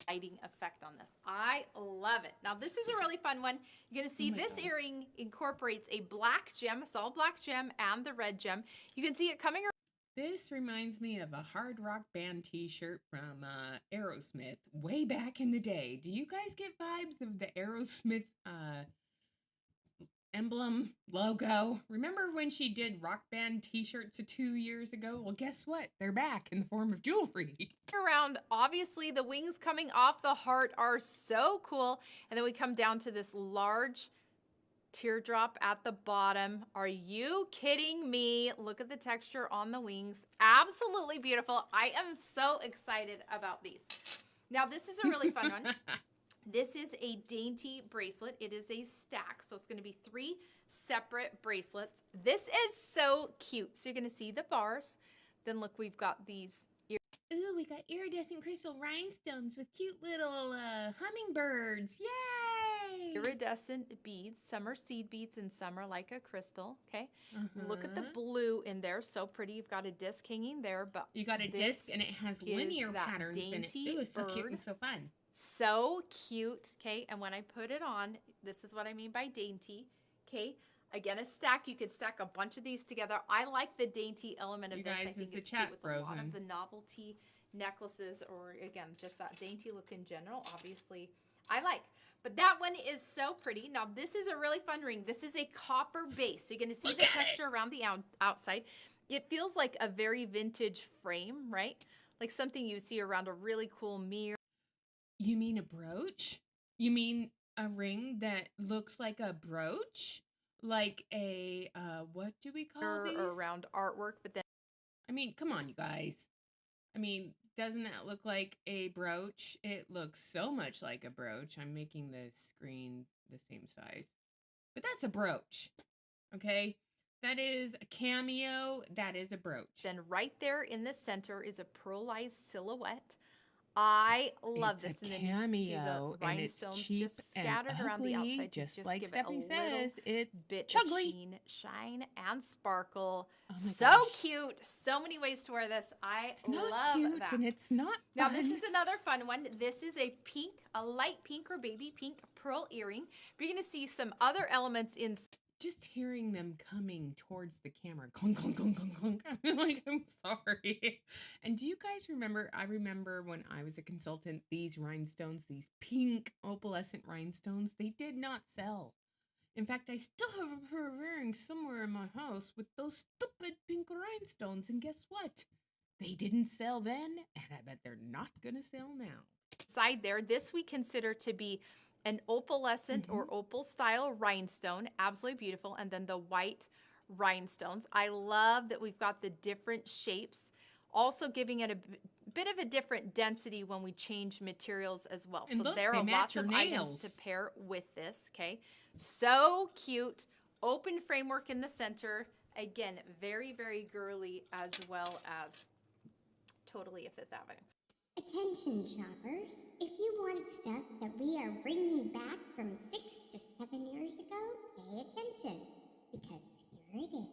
Lighting effect on this. I love it. Now this is a really fun one. You're gonna see this earring incorporates a black gem, a solid black gem, and the red gem. You can see it coming around. This reminds me of a hard rock band t-shirt from Aerosmith way back in the day. Do you guys get vibes of the Aerosmith emblem logo? Remember when she did rock band t-shirts 2 years ago? Well, guess what? They're back in the form of jewelry. Around, obviously the wings coming off the heart are so cool. And then we come down to this large teardrop at the bottom. Are you kidding me? Look at the texture on the wings. Absolutely beautiful. I am so excited about these. Now this is a really fun one. This is a dainty bracelet. It is a stack, so it's going to be 3 separate bracelets. This is so cute. So you're going to see the bars. Then look, we've got these. Ooh, we got iridescent crystal rhinestones with cute little hummingbirds. Yay! Iridescent beads. Some are seed beads and some are like a crystal, okay? Look at the blue in there. So pretty. You've got a disc hanging there. But you got a disc and it has linear patterns in it. Ooh, it's so cute and so fun. So cute, okay? And when I put it on, this is what I mean by dainty, okay? Again, a stack. You could stack a bunch of these together. I like the dainty element of this. I think it's cute with a lot of the novelty necklaces, or again, just that dainty look in general, obviously I like. But that one is so pretty. Now this is a really fun ring. This is a copper base. So you're going to see the texture around the outside. It feels like a very vintage frame, right? Like something you see around a really cool mirror. You mean a brooch? You mean a ring that looks like a brooch? Like a, what do we call these? Around artwork, but then I mean, come on, you guys. I mean, doesn't that look like a brooch? It looks so much like a brooch. I'm making the screen the same size. But that's a brooch, okay? That is a cameo. That is a brooch. then right there in the center is a pearlized silhouette. I love It's this. a And then you see cameo, the and it's rhinestones cheap just and scattered around the ugly, outside to just just like give Stephanie it a little says. It's bit chugly. of sheen, shine, and sparkle. Oh my So gosh. cute. So many ways to wear this. I It's not love cute, that. and it's not Now fun. this is another fun one. This is a pink, a light pink or baby pink pearl earring. But you're going to see some other elements in. Just hearing them coming towards the camera, clunk, clunk, clunk, clunk, clunk. I'm like, I'm sorry. And do you guys remember? I remember when I was a consultant, these rhinestones, these pink opalescent rhinestones, they did not sell. In fact, I still have a pair of earrings somewhere in my house with those stupid pink rhinestones. And guess what? They didn't sell then, and I bet they're not gonna sell now. Side there, this we consider to be an opalescent or opal style rhinestone, absolutely beautiful, and then the white rhinestones. I love that we've got the different shapes, also giving it a bit of a different density when we change materials as well. And so look, there they are match lots of your items nails. to pair with this, okay? So cute. Open framework in the center. Again, very, very girly, as well as totally a Fifth Avenue. Attention shoppers, if you want stuff that we are bringing back from 6 to 7 years ago, pay attention, because here it is.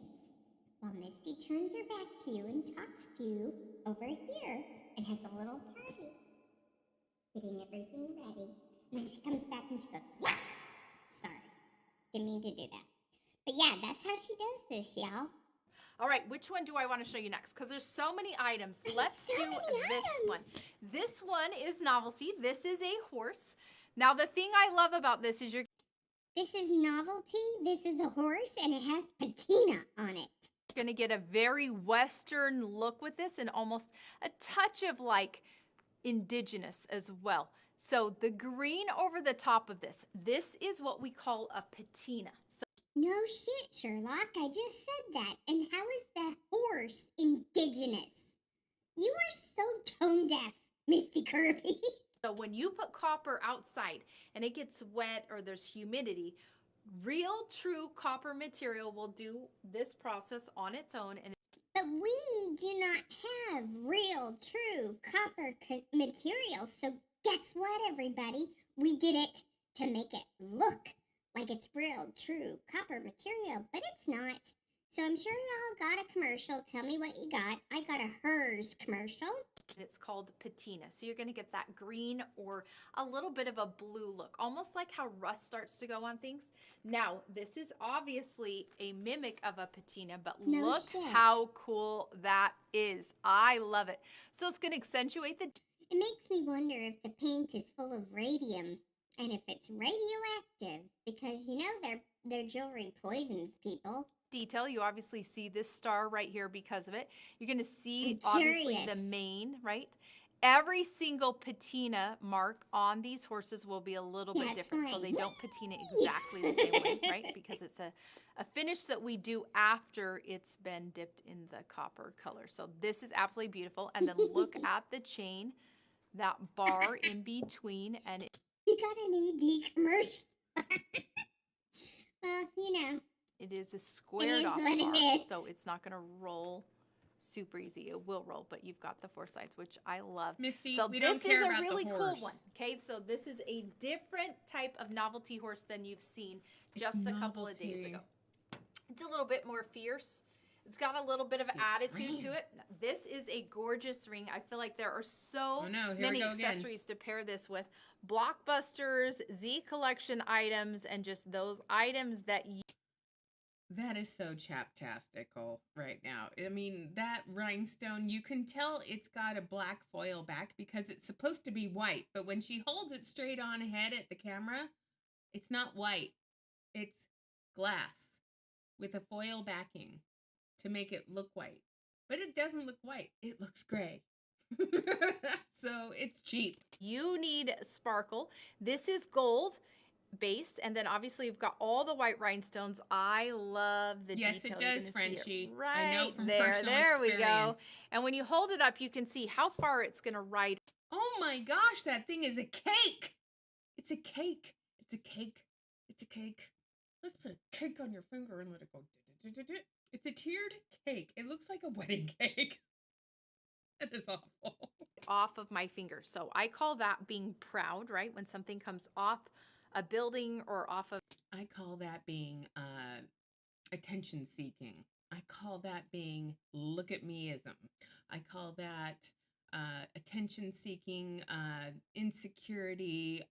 While Misty turns her back to you and talks to you over here and has a little party, getting everything ready, and then she comes back and she goes, "Yuck!" Sorry, didn't mean to do that. But yeah, that's how she does this, y'all. All right, which one do I want to show you next? Because there's so many items. Let's so do many this items. one. This one is novelty. This is a horse. Now, the thing I love about this is you're This is novelty, this is a horse, and it has patina on it. going to get a very Western look with this and almost a touch of like indigenous as well. So the green over the top of this is what we call a patina. So No shit, Sherlock. I just said that. And how is the horse indigenous? You are so tone deaf, Misty Kirby. So when you put copper outside and it gets wet or there's humidity, real true copper material will do this process on its own. And But we do not have real, true copper material. So guess what, everybody? We did it to make it look like it's real, true copper material, but it's not. So I'm sure y'all got a commercial. Tell me what you got. I got a hers commercial. it's called patina. So you're going to get that green or a little bit of a blue look, almost like how rust starts to go on things. Now, this is obviously a mimic of a patina, but No look shit. how cool that is. I love it. So it's going to accentuate the It makes me wonder if the paint is full of radium and if it's radioactive, because you know their jewelry poisons people. detail. You obviously see this star right here because of it. You're going to see I'm obviously curious. the mane, right? Every single patina mark on these horses will be a little Yeah, bit it's different. So fine. they don't patina exactly the same way, right? Because it's a finish that we do after it's been dipped in the copper color. So this is absolutely beautiful. And then look at the chain, that bar in between, and You got an ED commercial. Well, you know. it is a squared off what it bar, is. so it's not going to roll super easy. It will roll, but you've got the four sides, which I love. Misty, So we this don't care is a about really the cool horse. one. Okay, so this is a different type of novelty horse than you've seen It's just a couple of days novelty. ago. It's a little bit more fierce. It's got a little bit of It's attitude to ring. it. This is a gorgeous ring. I feel like there are so Oh no, here many we go again. accessories to pair this with. Blockbusters, Z collection items, and just those items that That is so chaptastical right now. I mean, that rhinestone, you can tell it's got a black foil back because it's supposed to be white, but when she holds it straight on ahead at the camera, it's not white. It's glass with a foil backing to make it look white. But it doesn't look white. It looks gray. So it's cheap. You need sparkle. This is gold base, and then obviously you've got all the white rhinestones. I love the Yes, detail. it You're does, gonna see Frenchie. it right I know from there. personal There we go. experience. And when you hold it up, you can see how far it's gonna ride. Oh my gosh, that thing is a cake. It's a cake. It's a cake. It's a cake. Let's put a cake on your finger and let it go. It's a tiered cake. It looks like a wedding cake. That is awful. Off of my finger. So I call that being proud, right? When something comes off a building or off of. I call that being attention seeking. I call that being look at meism. I call that attention seeking, insecurity.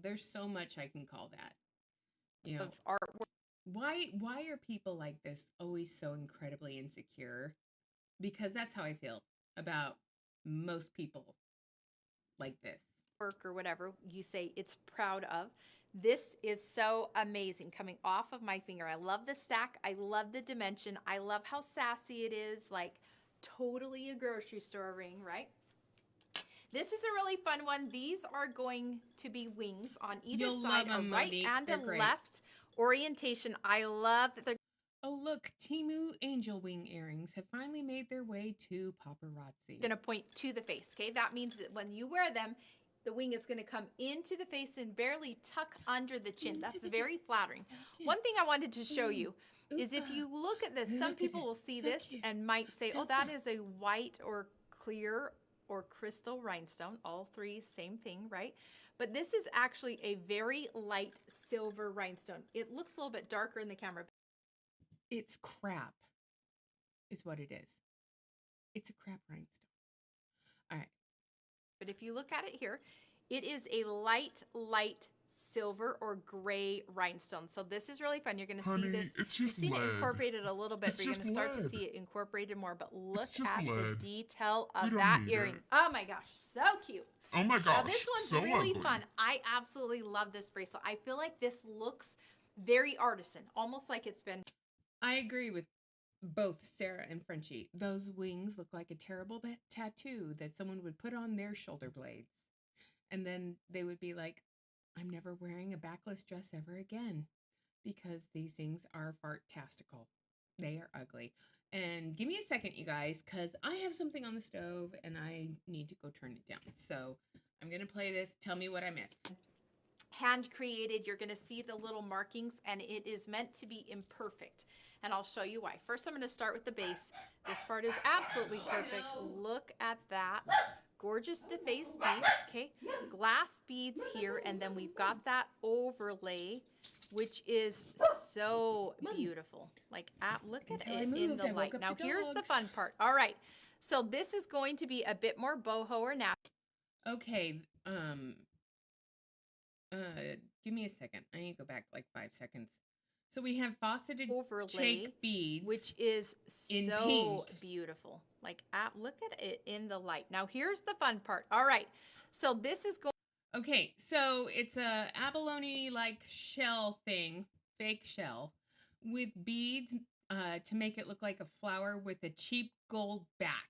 There's so much I can call that. Of artwork. Why are people like this always so incredibly insecure? Because that's how I feel about most people like this. Or whatever you say it's proud of. This is so amazing coming off of my finger. I love the stack. I love the dimension. I love how sassy it is, like totally a grocery store ring, right? This is a really fun one. These are going to be wings on either You'll side, love a 'em, right Monique. and They're a great. left orientation. I love that they're. Oh, look, Timu angel wing earrings have finally made their way to paparazzi. Going to point to the face, okay? That means that when you wear them, the wing is going to come into the face and barely tuck under the chin. That's very flattering. One thing I wanted to show you is if you look at this, some people will see this and might say, oh, that is a white or clear or crystal rhinestone. All three, same thing, right? But this is actually a very light silver rhinestone. It looks a little bit darker in the camera. It's crap, is what it is. It's a crap rhinestone. All right. But if you look at it here, it is a light silver or gray rhinestone. So this is really fun. You're going to see this. You've seen it incorporated a little bit, but you're going to start to see it incorporated more. But look at the detail of that earring. Oh my gosh, so cute. Oh my gosh. Now this one's so really ugly. fun. I absolutely love this bracelet. I feel like this looks very artisan, almost like it's been. I agree with both Sarah and Frenchie. Those wings look like a terrible tattoo that someone would put on their shoulder blades. And then they would be like, I'm never wearing a backless dress ever again because these things are fartastical. They are ugly. And give me a second, you guys, because I have something on the stove and I need to go turn it down. So I'm going to play this. Tell me what I missed. Hand created. You're going to see the little markings, and it is meant to be imperfect. And I'll show you why. First, I'm going to start with the base. This part is absolutely perfect. Look at that. Gorgeous defaced base. Okay. Glass beads here, and then we've got that overlay, which is so beautiful. Like, look at it in the light. Now, here's the fun part. All right. So this is going to be a bit more boho or natural. Okay. Give me a second. I need to go back like 5 seconds. So we have faceted Overlay, cheek beads, which is in so pink. beautiful. Like, look at it in the light. Now, here's the fun part. All right. So this is going. Okay, so it's a abalone-like shell thing, fake shell, with beads to make it look like a flower with a cheap gold back.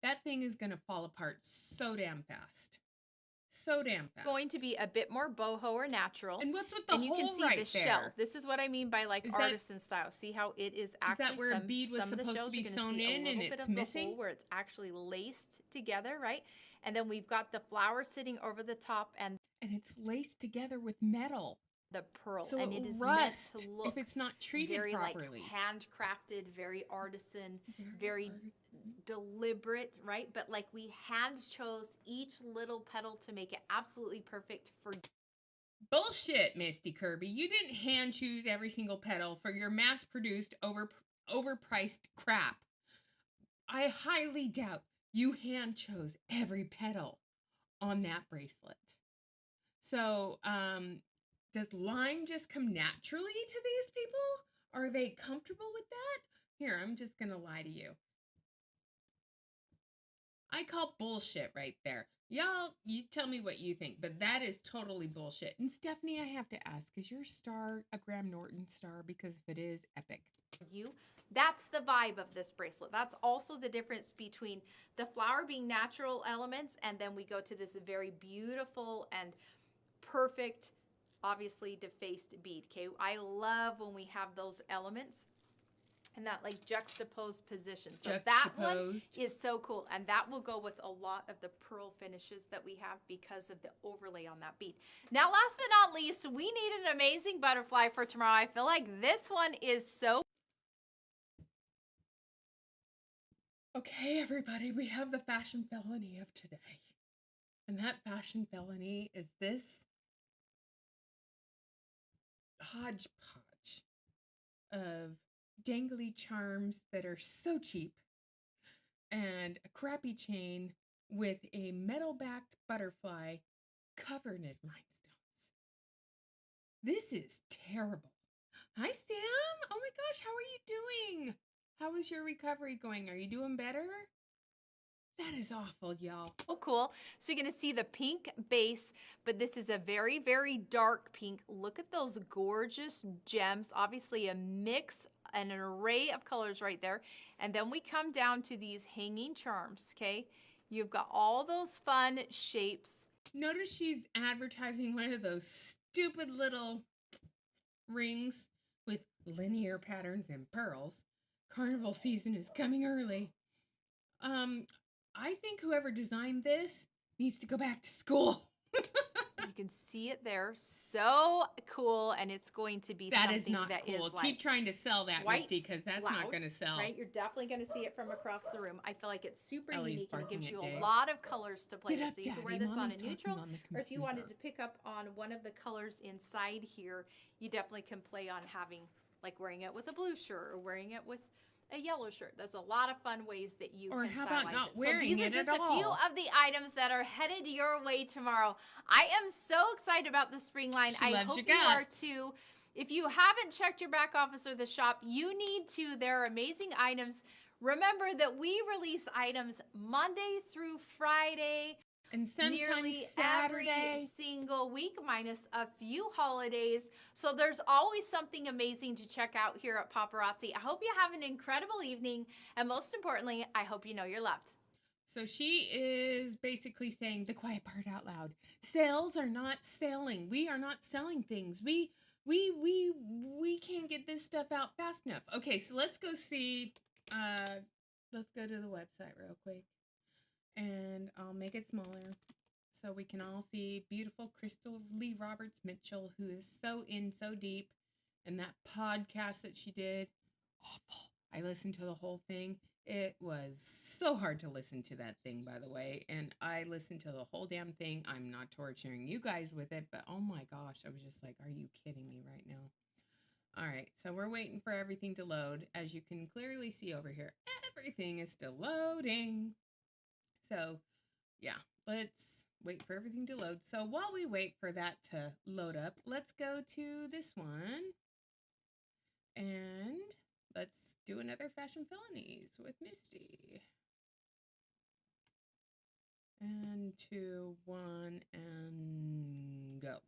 That thing is going to fall apart so damn fast. So damn fast. Going to be a bit more boho or natural. And what's with the and you hole can see right the there? shell. This is what I mean by like Is that- artisan style. See how it is actually that where a bead was some of the supposed to shells be you're gonna sewn see in a and little bit it's of the missing? hole where it's actually laced together, right? And then we've got the flower sitting over the top and it's laced together with metal. the pearl, So and it it is rust meant to look if it's not treated very properly. like handcrafted, very artisan, very deliberate, right? But like we hand chose each little petal to make it absolutely perfect for. Bullshit, Misty Kirby. You didn't hand choose every single petal for your mass-produced, overpriced crap. I highly doubt you hand chose every petal on that bracelet. So, does line just come naturally to these people? Are they comfortable with that? Here, I'm just going to lie to you. I call bullshit right there. Y'all, you tell me what you think, but that is totally bullshit. And Stephanie, I have to ask, is your star a Graham Norton star? Because if it is, epic. That's the vibe of this bracelet. That's also the difference between the flower being natural elements, and then we go to this very beautiful and perfect, obviously defaced bead. Okay, I love when we have those elements and that like juxtaposed position. So that one is so cool, and that will go with a lot of the pearl finishes that we have because of the overlay on that bead. Now, last but not least, we need an amazing butterfly for tomorrow. I feel like this one is so... Okay, everybody, we have the fashion felony of today. And that fashion felony is this hodgepodge of dangly charms that are so cheap and a crappy chain with a metal-backed butterfly covered in rhinestones. This is terrible. Hi, Sam. Oh my gosh, how are you doing? How is your recovery going? Are you doing better? That is awful, y'all. Oh, cool. So you're going to see the pink base, but this is a very, very dark pink. Look at those gorgeous gems. Obviously a mix and an array of colors right there. And then we come down to these hanging charms, okay? You've got all those fun shapes. Notice she's advertising one of those stupid little rings with linear patterns and pearls. Carnival season is coming early. I think whoever designed this needs to go back to school. You can see it there. So cool. And it's going to be that something is not that cool. is like keep trying to sell that, white, Misty, because that's loud, not going to sell. Right? You're definitely going to see it from across the room. I feel like it's super Ellie's unique and it gives you barking at a Dave. lot of colors to play Get with. up, So you can wear Daddy. this on Mama's a talking neutral, on the or if you wanted computer. to pick up on one of the colors inside here, you definitely can play on having, like wearing it with a blue shirt or wearing it with a yellow shirt. There's a lot of fun ways that you Or can how stylize about not it. So wearing these are it just at a few all? of the items that are headed your way tomorrow. I am so excited about the spring line. She I loves hope your you are guts. too. If you haven't checked your back office or the shop, you need to. There are amazing items. Remember that we release items Monday through Friday, And sometimes nearly Saturday. every single week, minus a few holidays. So there's always something amazing to check out here at Paparazzi. I hope you have an incredible evening, and most importantly, I hope you know you're loved. So she is basically saying the quiet part out loud. Sales are not selling. We are not selling things. We can't get this stuff out fast enough. Okay, so let's go see. Let's go to the website real quick, and I'll make it smaller so we can all see beautiful Crystal Lee Roberts Mitchell, who is so in so deep, and that podcast that she did. Awful. I listened to the whole thing. It was so hard to listen to that thing, by the way. And I listened to the whole damn thing. I'm not torturing you guys with it, but oh my gosh, I was just like, are you kidding me right now? All right, so we're waiting for everything to load. As you can clearly see over here, everything is still loading. So yeah, let's wait for everything to load. So while we wait for that to load up, let's go to this one. And let's do another Fashion Felonies with Misty. And 2, 1, and go.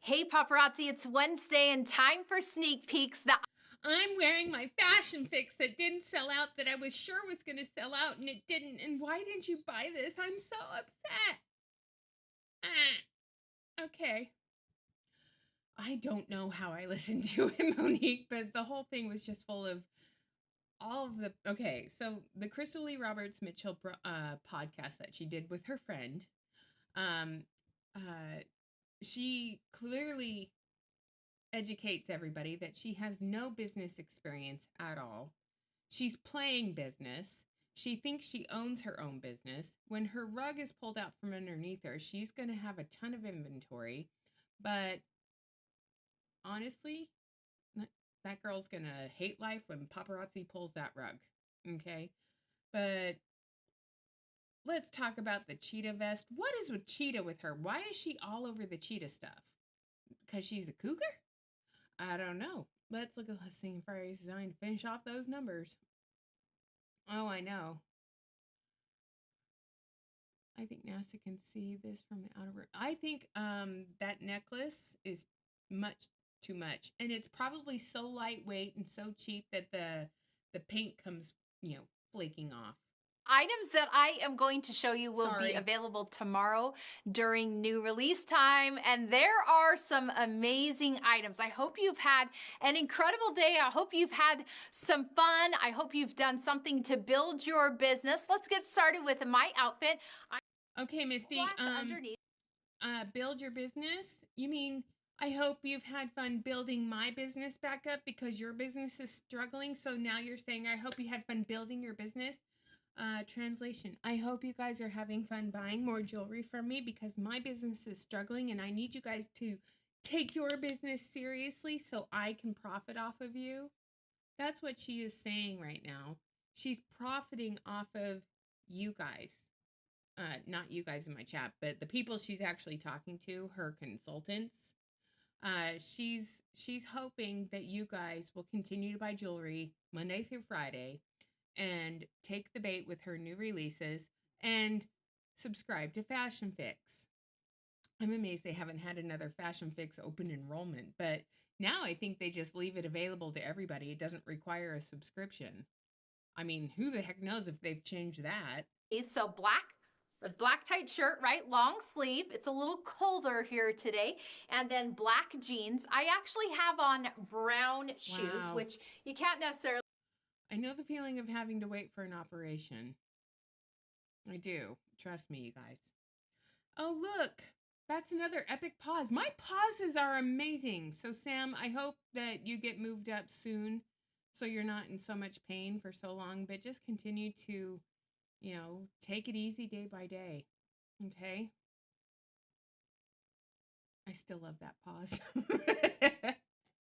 Hey Paparazzi, it's Wednesday and time for sneak peeks. I'm wearing my fashion fix that didn't sell out, that I was sure was going to sell out, and it didn't. And why didn't you buy this? I'm so upset. Okay. I don't know how I listened to it, Monique, but the whole thing was just full of all of the... Okay, so the Crystal Lee Roberts Mitchell podcast that she did with her friend, she clearly educates everybody that she has no business experience at all. She's playing business. She thinks she owns her own business. When her rug is pulled out from underneath her, she's going to have a ton of inventory. But honestly, that girl's going to hate life when paparazzi pulls that rug. Okay? But let's talk about the cheetah vest. What is with cheetah with her? Why is she all over the cheetah stuff? Because she's a cougar? I don't know. Let's look at Singing Friday's design to finish off those numbers. Oh, I know. I think NASA can see this from the outer room. I think that necklace is much too much. And it's probably so lightweight and so cheap that the paint comes, flaking off. Items that I am going to show you will be available tomorrow during new release time, and there are some amazing items. I hope you've had an incredible day. I hope you've had some fun. I hope you've done something to build your business. Let's get started with my outfit. Okay, Misty, Underneath. Build your business? You mean I hope you've had fun building my business back up because your business is struggling, so now you're saying I hope you had fun building your business? Translation. I hope you guys are having fun buying more jewelry from me because my business is struggling and I need you guys to take your business seriously so I can profit off of you. That's what she is saying right now. She's profiting off of you guys. Not you guys in my chat, but the people she's actually talking to, her consultants. She's hoping that you guys will continue to buy jewelry Monday through Friday and take the bait with her new releases and subscribe to Fashion Fix. I'm amazed they haven't had another Fashion Fix open enrollment, but now I think they just leave it available to everybody. It doesn't require a subscription. I mean, who the heck knows if they've changed that? So a black tight shirt, right? Long sleeve. It's a little colder here today. And then black jeans. I actually have on brown shoes, which you can't necessarily. I know the feeling of having to wait for an operation. I do. Trust me, you guys. Oh, look. That's another epic pause. My pauses are amazing. So, Sam, I hope that you get moved up soon so you're not in so much pain for so long. But just continue to, take it easy day by day. Okay? I still love that pause.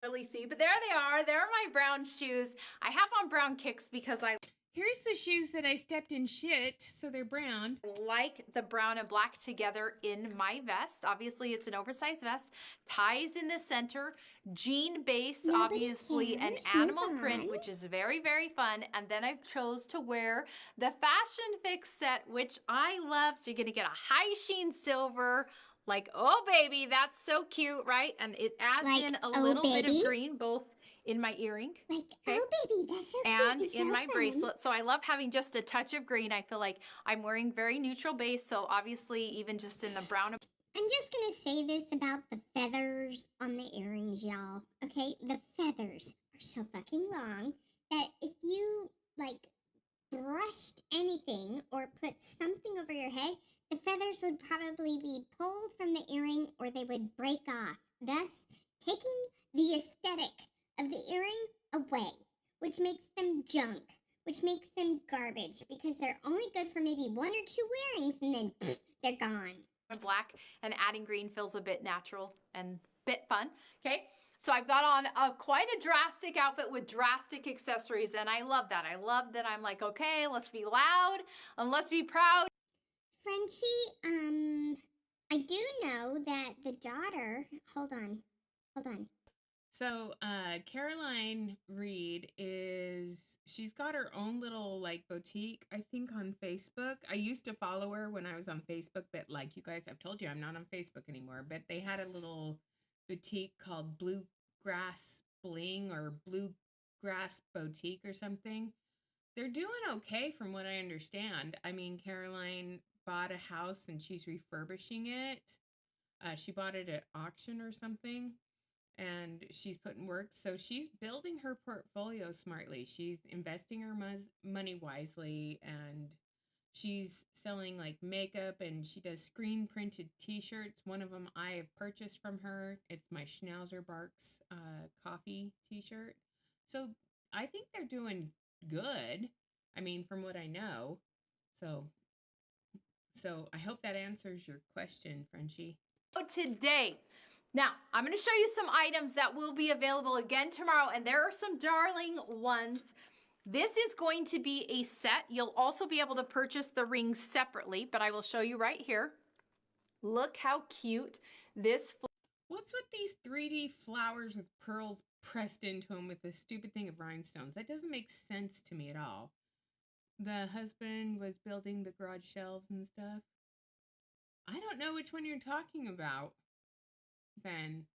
Really see, but there they are. There are my brown shoes. I have on brown kicks because Here's the shoes that I stepped in shit, so they're brown. Like the brown and black together in my vest. Obviously, it's an oversized vest. Ties in the center. Jean base, obviously an animal print, which is very, very fun. And then I chose to wear the Fashion Fix set, which I love. So you're going to get a high sheen silver. Like, oh, baby, that's so cute, right? And it adds in a little bit of green, both in my earring. Like, oh, baby, that's so cute. And in my bracelet. So I love having just a touch of green. I feel like I'm wearing very neutral base. So obviously, even just in the brown. I'm just going to say this about the feathers on the earrings, y'all. Okay? The feathers are so fucking long that if you, brushed anything or put something over your head, the feathers would probably be pulled from the earring or they would break off, thus taking the aesthetic of the earring away, which makes them junk, which makes them garbage because they're only good for maybe 1 or 2 wearings and then they're gone. Black and adding green feels a bit natural and bit fun, okay? So I've got on quite a drastic outfit with drastic accessories, and I love that. I love that I'm like, okay, let's be loud and let's be proud. Frenchie, I do know that the daughter, hold on. So, Caroline Reed she's got her own little boutique, I think, on Facebook. I used to follow her when I was on Facebook, but like you guys, I've told you I'm not on Facebook anymore, but they had a little boutique called Bluegrass Bling or Bluegrass Boutique or something. They're doing okay from what I understand. I mean, Caroline bought a house and she's refurbishing it. She bought it at auction or something. And she's putting work. So she's building her portfolio smartly. She's investing her money wisely. And she's selling makeup. And she does screen printed t-shirts. One of them I have purchased from her. It's my Schnauzer Barks coffee t-shirt. So I think they're doing good. I mean, from what I know. So I hope that answers your question, Frenchie. Today. Now, I'm going to show you some items that will be available again tomorrow, and there are some darling ones. This is going to be a set. You'll also be able to purchase the rings separately, but I will show you right here. Look how cute this. What's with these 3D flowers with pearls pressed into them with this stupid thing of rhinestones. That doesn't make sense to me at all. The husband was building the garage shelves and stuff. I don't know which one you're talking about, Ben.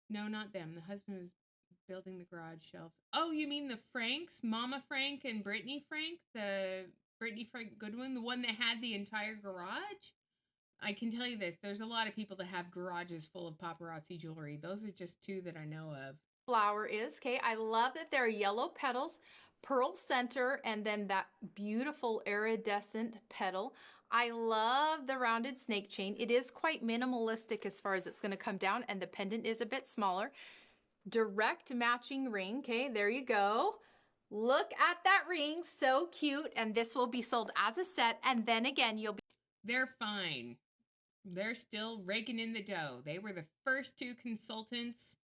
No, not them. The husband was building the garage shelves. Oh, you mean the Franks? Mama Frank and Brittany Frank? The Brittany Frank Goodwin? The one that had the entire garage? I can tell you this. There's a lot of people that have garages full of paparazzi jewelry. Those are just two that I know of. Flower is, okay? I love that there are yellow petals, pearl center, and then that beautiful iridescent petal. I love the rounded snake chain. It is quite minimalistic as far as it's going to come down, and the pendant is a bit smaller. Direct matching ring, okay? There you go. Look at that ring, so cute, and this will be sold as a set, and then again, you'll be... They're fine. They're still raking in the dough. They were the first two consultants.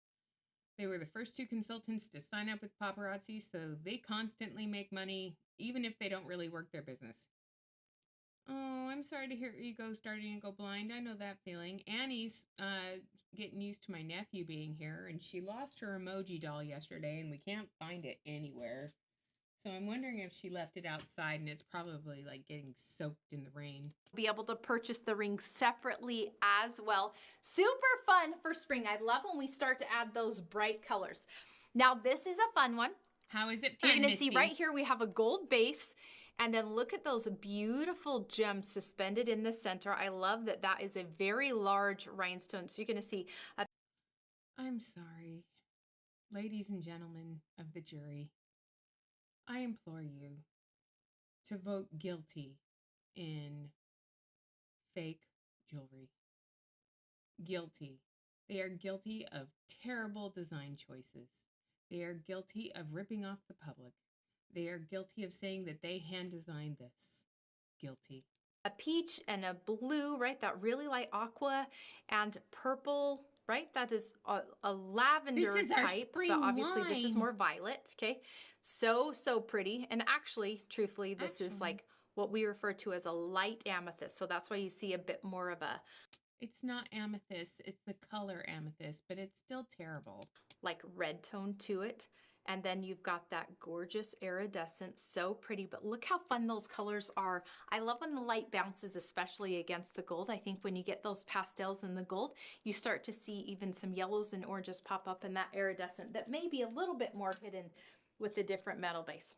They were the first two consultants to sign up with paparazzi, so they constantly make money, even if they don't really work their business. Oh, I'm sorry to hear your ego starting to go blind. I know that feeling. Annie's getting used to my nephew being here, and she lost her emoji doll yesterday, and we can't find it anywhere. So I'm wondering if she left it outside, and it's probably like getting soaked in the rain. Be able to purchase the ring separately as well. Super fun for spring. I love when we start to add those bright colors. Now this is a fun one. How is it fun, You're going to Misty? see right here we have a gold base, and then look at those beautiful gems suspended in the center. I love that that is a very large rhinestone. So you're going to see a... I'm sorry, ladies and gentlemen of the jury. I implore you to vote guilty in fake jewelry. Guilty. They are guilty of terrible design choices. They are guilty of ripping off the public. They are guilty of saying that they hand designed this. Guilty. a peach and a blue, right? That really light aqua and purple, right? That is a lavender This is our type, spring but obviously this is wine. more violet, okay? So pretty. And actually, truthfully, this is like what we refer to as a light amethyst. So that's why you see a bit more of a... It's not amethyst, it's the color amethyst, but it's still terrible. like red tone to it. And then you've got that gorgeous iridescent, so pretty, but look how fun those colors are. I love when the light bounces, especially against the gold. I think when you get those pastels in the gold, you start to see even some yellows and oranges pop up in that iridescent that may be a little bit more hidden with the different metal base.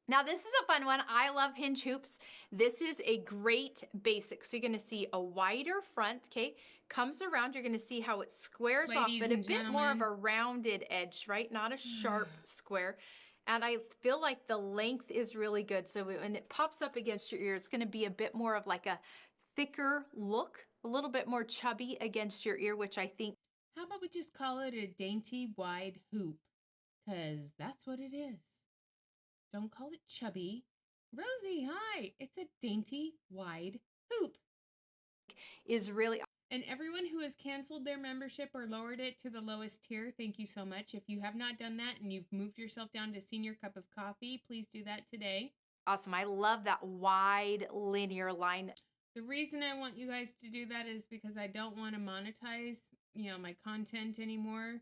Now this is a fun one. I love hinge hoops. This is a great basic. So you're gonna see a wider front, okay? Comes around, you're gonna see how it squares off, but a bit more of a rounded edge, right? Not a sharp square. And I feel like the length is really good. So when it pops up against your ear, it's gonna be a bit more of like a thicker look, a little bit more chubby against your ear, which I think... How about we just call it a dainty wide hoop? Because that's what it is. Don't call it chubby. Rosie, hi. It's a dainty, wide hoop. is really... And everyone who has canceled their membership or lowered it to the lowest tier, thank you so much. If you have not done that and you've moved yourself down to senior cup of coffee, please do that today. awesome. I love that wide linear line. The reason I want you guys to do that is because I don't want to monetize, my content anymore.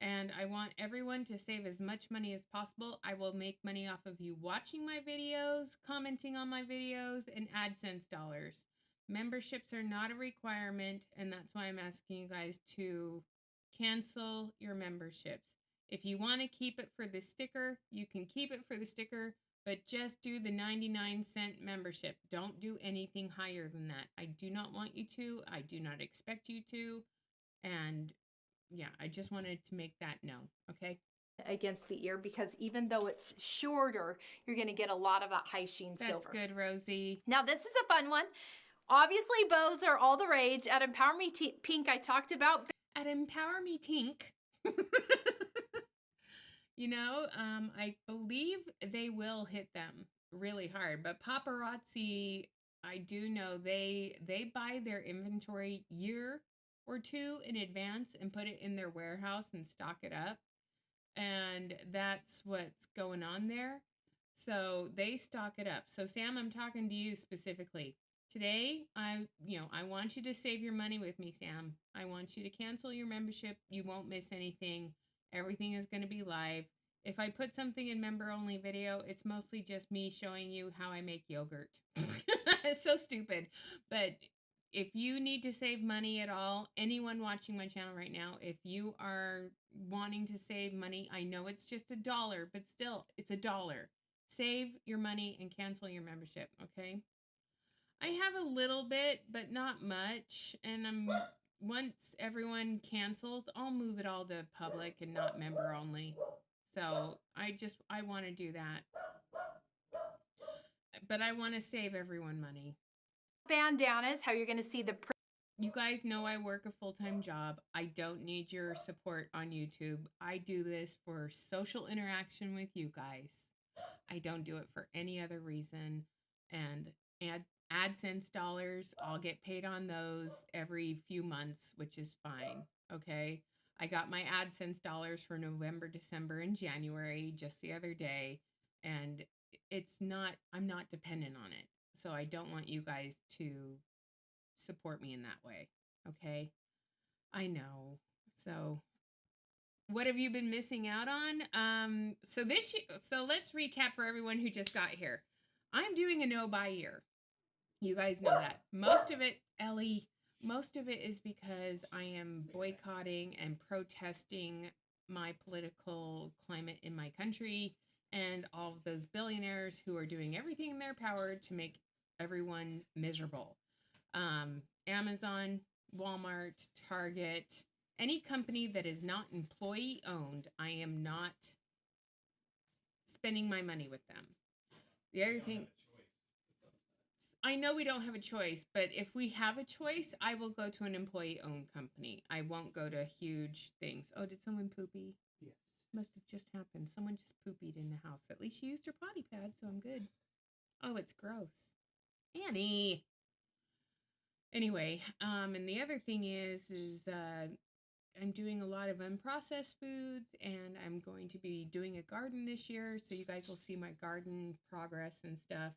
And I want everyone to save as much money as possible. I will make money off of you watching my videos, commenting on my videos, and AdSense dollars. Memberships are not a requirement, and that's why I'm asking you guys to cancel your memberships. If you want to keep it for the sticker, you can keep it for the sticker, but just do the 99-cent membership. Don't do anything higher than that. I do not want you to. I do not expect you to. And yeah, I just wanted to make that known, okay? Against the ear, because even though it's shorter, you're going to get a lot of that high sheen silver. That's good, Rosie. Now this is a fun one. Obviously, bows are all the rage. At Empower Me Pink, I talked about... At Empower Me Tink, I believe they will hit them really hard. But paparazzi, I do know they buy their inventory year or two in advance and put it in their warehouse and stock it up. And that's what's going on there. So they stock it up. So Sam, I'm talking to you specifically. Today, I want you to save your money with me, Sam. I want you to cancel your membership. You won't miss anything. Everything is going to be live. If I put something in member only video, it's mostly just me showing you how I make yogurt. It's so stupid. But if you need to save money at all, anyone watching my channel right now, if you are wanting to save money, I know it's just $1, but still, it's $1. Save your money and cancel your membership, okay? I have a little bit, but not much. And once everyone cancels, I'll move it all to public and not member only. So I want to do that. But I want to save everyone money. Bandanas, how you're going to see the print. You guys know I work a full-time job. I don't need your support on YouTube. I do this for social interaction with you guys. I don't do it for any other reason. And AdSense dollars, I'll get paid on those every few months, which is fine, okay? I got my AdSense dollars for November, December, and January just the other day, and I'm not dependent on it. So I don't want you guys to support me in that way, okay? I know. So what have you been missing out on? So let's recap for everyone who just got here. I'm doing a no-buy year. You guys know that. Most of it, Ellie, most of it is because I am boycotting and protesting my political climate in my country and all of those billionaires who are doing everything in their power to make everyone miserable. Amazon, Walmart, Target, any company that is not employee owned, I am not spending my money with them. The other thing, I know we don't have a choice, but if we have a choice, I will go to an employee-owned company. I won't go to huge things. Oh, did someone poopy? Yes. Must have just happened. Someone just poopied in the house. At least she used her potty pad, so I'm good. Oh, it's gross. Annie. Anyway, and the other thing is I'm doing a lot of unprocessed foods, and I'm going to be doing a garden this year, so you guys will see my garden progress and stuff.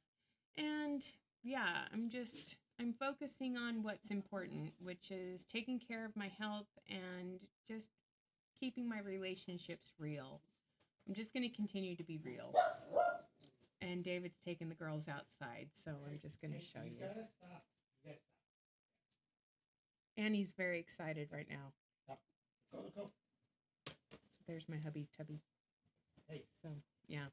And yeah, I'm focusing on what's important, which is taking care of my health and just keeping my relationships real. I'm just going to continue to be real. And David's taking the girls outside, so I'm just going to show you. You gotta stop. Annie's very excited right now. Stop. Go. So there's my hubby's tubby. Hey. So, yeah.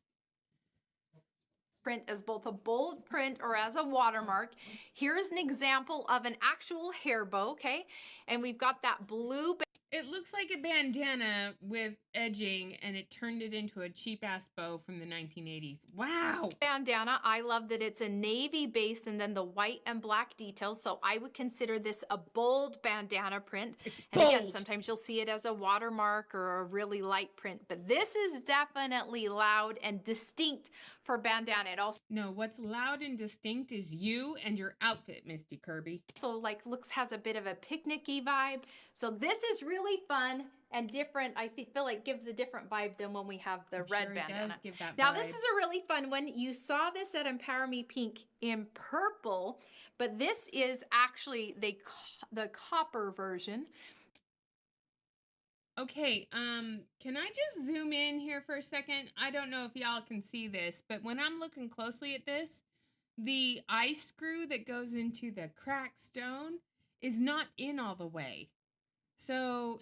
Print as both a bold print or as a watermark. Here's an example of an actual hair bow, okay? And we've got that blue. It looks like a bandana with edging, and it turned it into a cheap-ass bow from the 1980s. Wow! Bandana. I love that it's a navy base and then the white and black details. So I would consider this a bold bandana print. It's and again, bold. sometimes you'll see it as a watermark or a really light print, but this is definitely loud and distinct for bandana. It also What's loud and distinct is you and your outfit, Misty Kirby. has a bit of a picnicky vibe. So this is really fun and different. I feel like gives a different vibe than when we have the red Sure bandana. does give that Now vibe. this is a really fun one. You saw this at Empower Me Pink in purple, but this is actually the copper version. Okay, can I just zoom in here for a second? I don't know if y'all can see this, but when I'm looking closely at this, the eye screw that goes into the cracked stone is not in all the way. So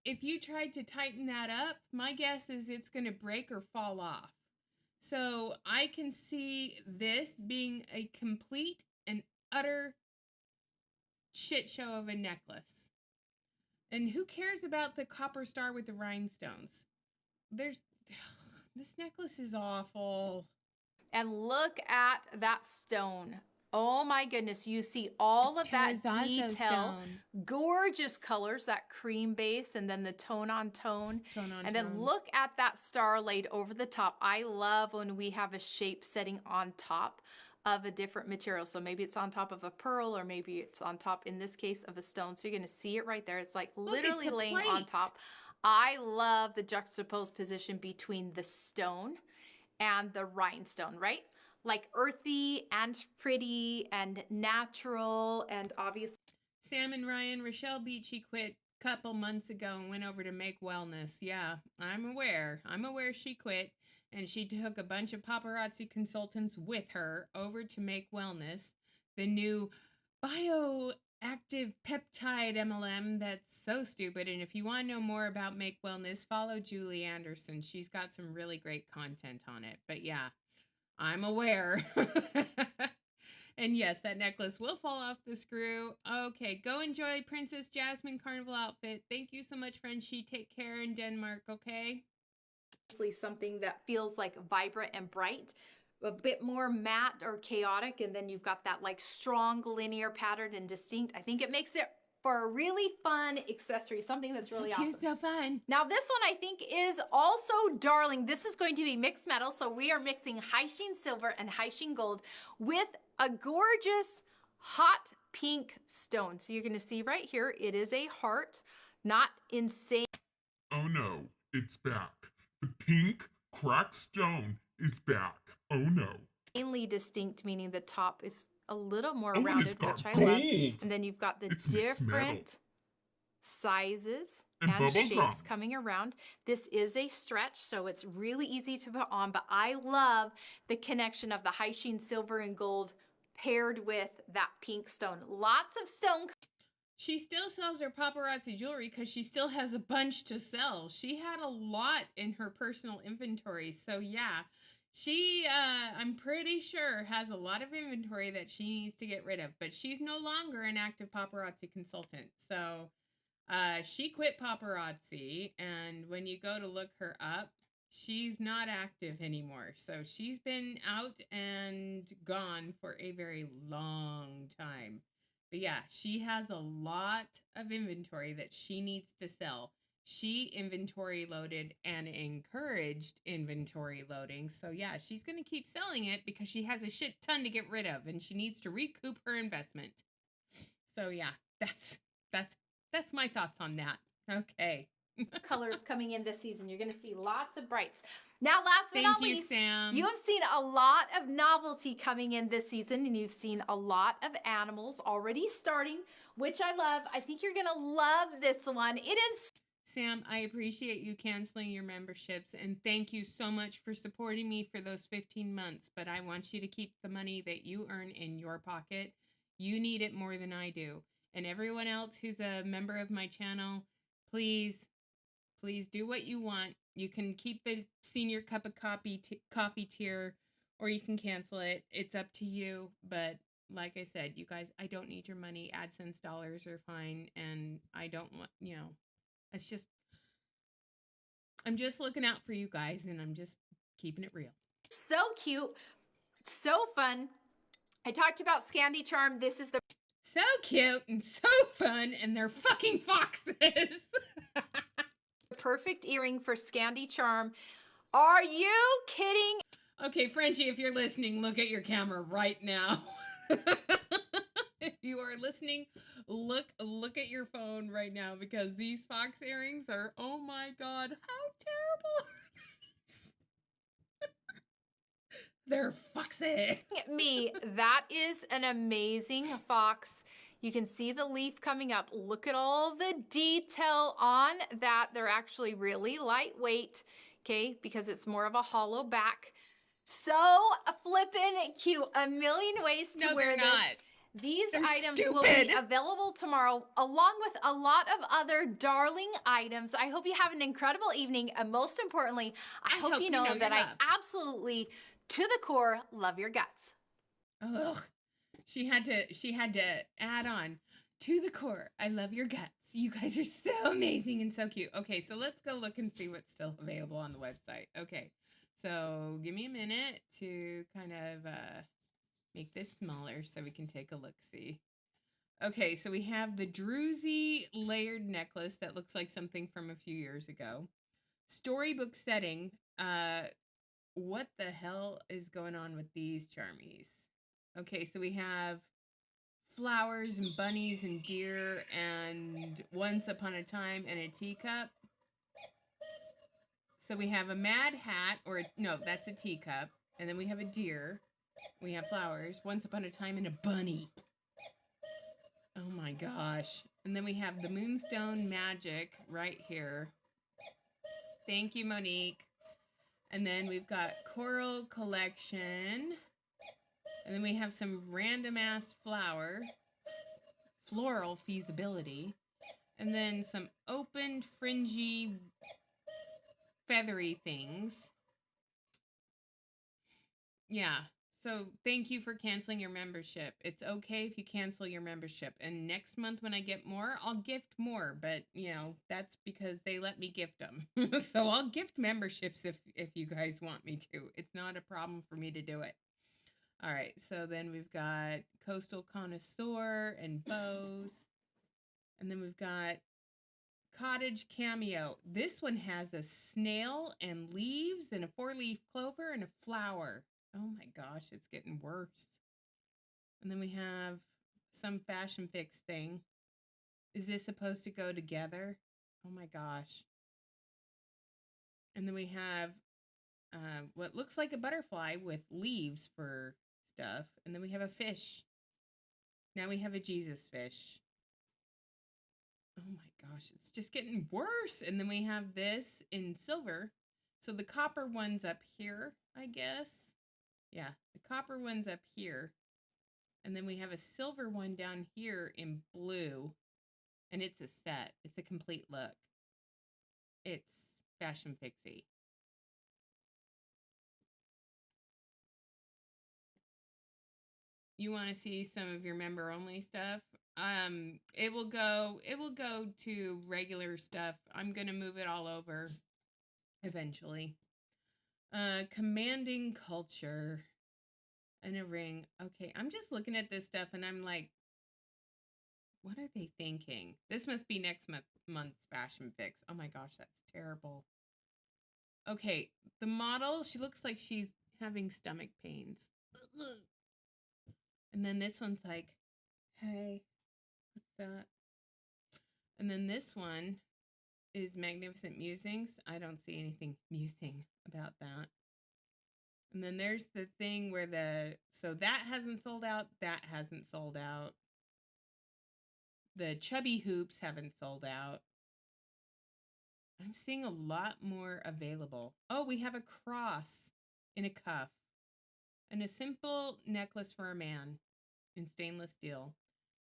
if you tried to tighten that up, my guess is it's going to break or fall off. So I can see this being a complete and utter shit show of a necklace. And who cares about the copper star with the rhinestones? This necklace is awful. And look at that stone. Oh my goodness, you see all of that Terrazzo detail. stone. Gorgeous colors, that cream base and then the tone on tone. And Then look at that star laid over the top. I love when we have a shape setting on top of a different material. So maybe it's on top of a pearl, or maybe it's on top, in this case, of a stone. So you're going to see it right there. It's like literally it's a laying on plate. top. I love the juxtaposed position between the stone and the rhinestone, right? Like earthy and pretty and natural and obvious. Sam and Ryan, Rochelle Beachy quit couple months ago and went over to Make Wellness. Yeah, I'm aware. I'm aware she quit, and she took a bunch of paparazzi consultants with her over to Make Wellness, the new bioactive peptide MLM that's so stupid. And if you want to know more about Make Wellness, follow Julie Anderson. She's got some really great content on it. But yeah, I'm aware. And yes, that necklace will fall off the screw. Okay, go enjoy Princess Jasmine carnival outfit. Thank you so much, Frenchie. Take care in Denmark, okay? Something that feels like vibrant and bright, a bit more matte or chaotic, and then you've got that like strong linear pattern and distinct. I think it makes it for a really fun accessory, something that's really awesome. So fun. Now this one I think is also darling. This is going to be mixed metal, so we are mixing high sheen silver and high sheen gold with a gorgeous hot pink stone. So you're going to see right here, it is a heart, not insane. Oh no, it's back. The pink cracked stone is back. Oh no. Mainly distinct, meaning the top is a little more Oh, and rounded, it's got which I gold. love. And then you've got the It's mixed metal. different sizes And and bubble shapes gum. coming around. This is a stretch, so it's really easy to put on, but I love the connection of the high sheen silver and gold paired with that pink stone. Lots of stone. She still sells her paparazzi jewelry because she still has a bunch to sell. She had a lot in her personal inventory. So yeah, she, I'm pretty sure, has a lot of inventory that she needs to get rid of. But she's no longer an active paparazzi consultant. So she quit paparazzi. And when you go to look her up, she's not active anymore. So she's been out and gone for a very long time. But yeah, she has a lot of inventory that she needs to sell. She inventory loaded and encouraged inventory loading. So yeah, she's going to keep selling it because she has a shit ton to get rid of and she needs to recoup her investment. So yeah, that's my thoughts on that. Okay. Colors coming in this season. You're going to see lots of brights. Now, last but Thank not you, least, Sam. you have seen a lot of novelty coming in this season, and you've seen a lot of animals already starting, which I love. I think you're going to love this one. It is... Sam, I appreciate you canceling your memberships, and thank you so much for supporting me for those 15 months, but I want you to keep the money that you earn in your pocket. You need it more than I do. And everyone else who's a member of my channel, please do what you want. You can keep the senior cup of coffee tier, or you can cancel it. It's up to you. But like I said, you guys, I don't need your money. AdSense dollars are fine. And I don't want, it's just, I'm just looking out for you guys, and I'm just keeping it real. so cute, so fun. I talked about Scandi Charm. This is the So cute and so fun, and they're fucking foxes. perfect earring for Scandi Charm. Are you kidding? Okay, Frenchie, if you're listening, look at your camera right now. If you are listening, look at your phone right now, because these fox earrings are, oh my god, how terrible are these? They're foxy. Me, that is an amazing fox. You can see the leaf coming up. Look at all the detail on that. They're actually really lightweight, okay, because it's more of a hollow back. So flippin' cute. A million ways to No, wear they're this. not. These They're items will stupid. be available tomorrow, along with a lot of other darling items. I hope you have an incredible evening, and most importantly, I hope you know that you're I loved. absolutely, to the core, love your guts. Ugh. She had to add on, to the core, I love your guts. You guys are so amazing and so cute. Okay, so let's go look and see what's still available on the website. Okay, so give me a minute to kind of make this smaller so we can take a look-see. Okay, so we have the Druzy layered necklace that looks like something from a few years ago. Storybook setting. What the hell is going on with these charmies? Okay, so we have flowers and bunnies and deer and once upon a time and a teacup. So we have a mad hat, or no, that's a teacup. And then we have a deer. We have flowers, once upon a time, and a bunny. Oh my gosh. And then we have the Moonstone Magic right here. Thank you, Monique. And then we've got Coral Collection. And then we have some random ass floral feasibility. And then some open, fringy, feathery things. Yeah. So thank you for canceling your membership. It's okay if you cancel your membership. And next month when I get more, I'll gift more. But, you know, that's because they let me gift them. So I'll gift memberships if you guys want me to. It's not a problem for me to do it. All right. So then we've got Coastal Connoisseur and Bows. And then we've got Cottage Cameo. This one has a snail and leaves and a 4-leaf clover and a flower. Oh my gosh, it's getting worse. And then we have some Fashion Fix thing. Is this supposed to go together? Oh my gosh. And then we have what looks like a butterfly with leaves for stuff. And then we have a fish. Now we have a Jesus fish. Oh my gosh, it's just getting worse. And then we have this in silver. So the copper one's up here, I guess. Yeah, the copper one's up here. And then we have a silver one down here in blue. And it's a set. It's a complete look. It's Fashion Fixie. You want to see some of your member only stuff? It will go to regular stuff. I'm going to move it all over eventually. Commanding culture and a ring. Okay, I'm just looking at this stuff and I'm like, what are they thinking? This must be next month's Fashion Fix. Oh my gosh, that's terrible. Okay, the model, she looks like she's having stomach pains. And then this one's like, hey, what's that? And then this one is Magnificent Musings. I don't see anything musing about that. And then there's the thing where so that hasn't sold out. That hasn't sold out. The chubby hoops haven't sold out. I'm seeing a lot more available. Oh, we have a cross in a cuff. And a simple necklace for a man in stainless steel.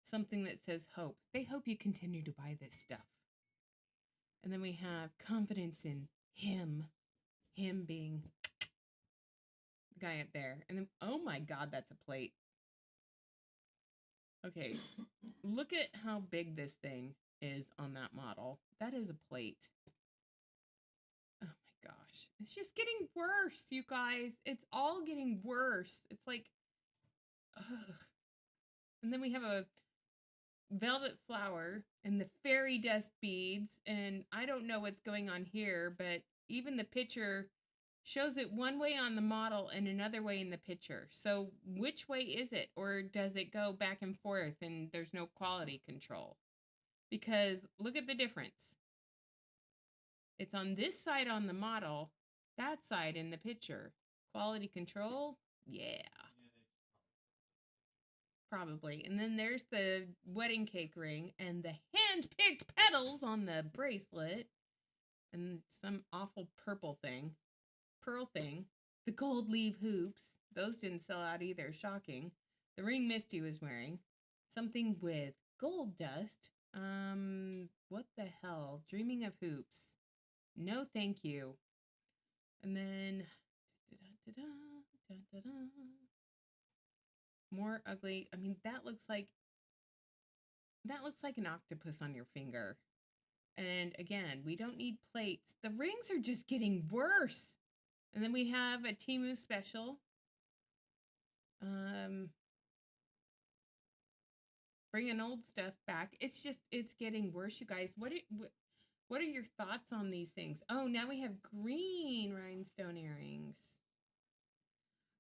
Something that says hope. They hope you continue to buy this stuff. And then we have confidence in him. Him being the guy up there. And then, oh my God, that's a plate. Okay, look at how big this thing is on that model. That is a plate. Oh my gosh. It's just getting worse, you guys. It's all getting worse. It's like, ugh. And then we have a velvet flower and the fairy dust beads. And I don't know what's going on here, but even the picture shows it one way on the model and another way in the picture. So which way is it? Or does it go back and forth and there's no quality control? Because look at the difference. It's on this side on the model, that side in the picture. Quality control? Yeah. Probably. And then there's the wedding cake ring and the hand-picked petals on the bracelet. And some awful purple thing. Pearl thing. The gold leaf hoops. Those didn't sell out either. Shocking. The ring Misty was wearing. Something with gold dust. What the hell? Dreaming of hoops. No, thank you. And then more ugly. I mean, that looks like an octopus on your finger. And again, we don't need plates. The rings are just getting worse. And then we have a Temu special. Bringing old stuff back. It's getting worse, you guys. What are your thoughts on these things? Oh, now we have green rhinestone earrings.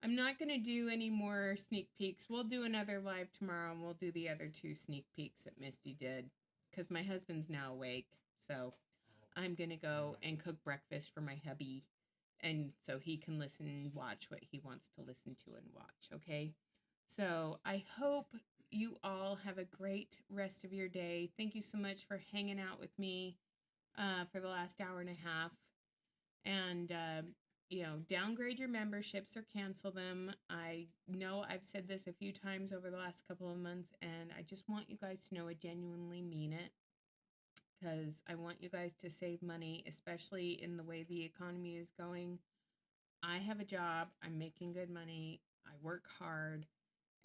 I'm not going to do any more sneak peeks. We'll do another live tomorrow, and we'll do the other 2 sneak peeks that Misty did. Because my husband's now awake. So I'm going to go and cook breakfast for my hubby. And so he can listen and watch what he wants to listen to and watch, okay? So I hope you all have a great rest of your day. Thank you so much for hanging out with me for the last hour and a half. And, downgrade your memberships or cancel them. I know I've said this a few times over the last couple of months, and I just want you guys to know I genuinely mean it, because I want you guys to save money, especially in the way the economy is going. I have a job, I'm making good money, I work hard,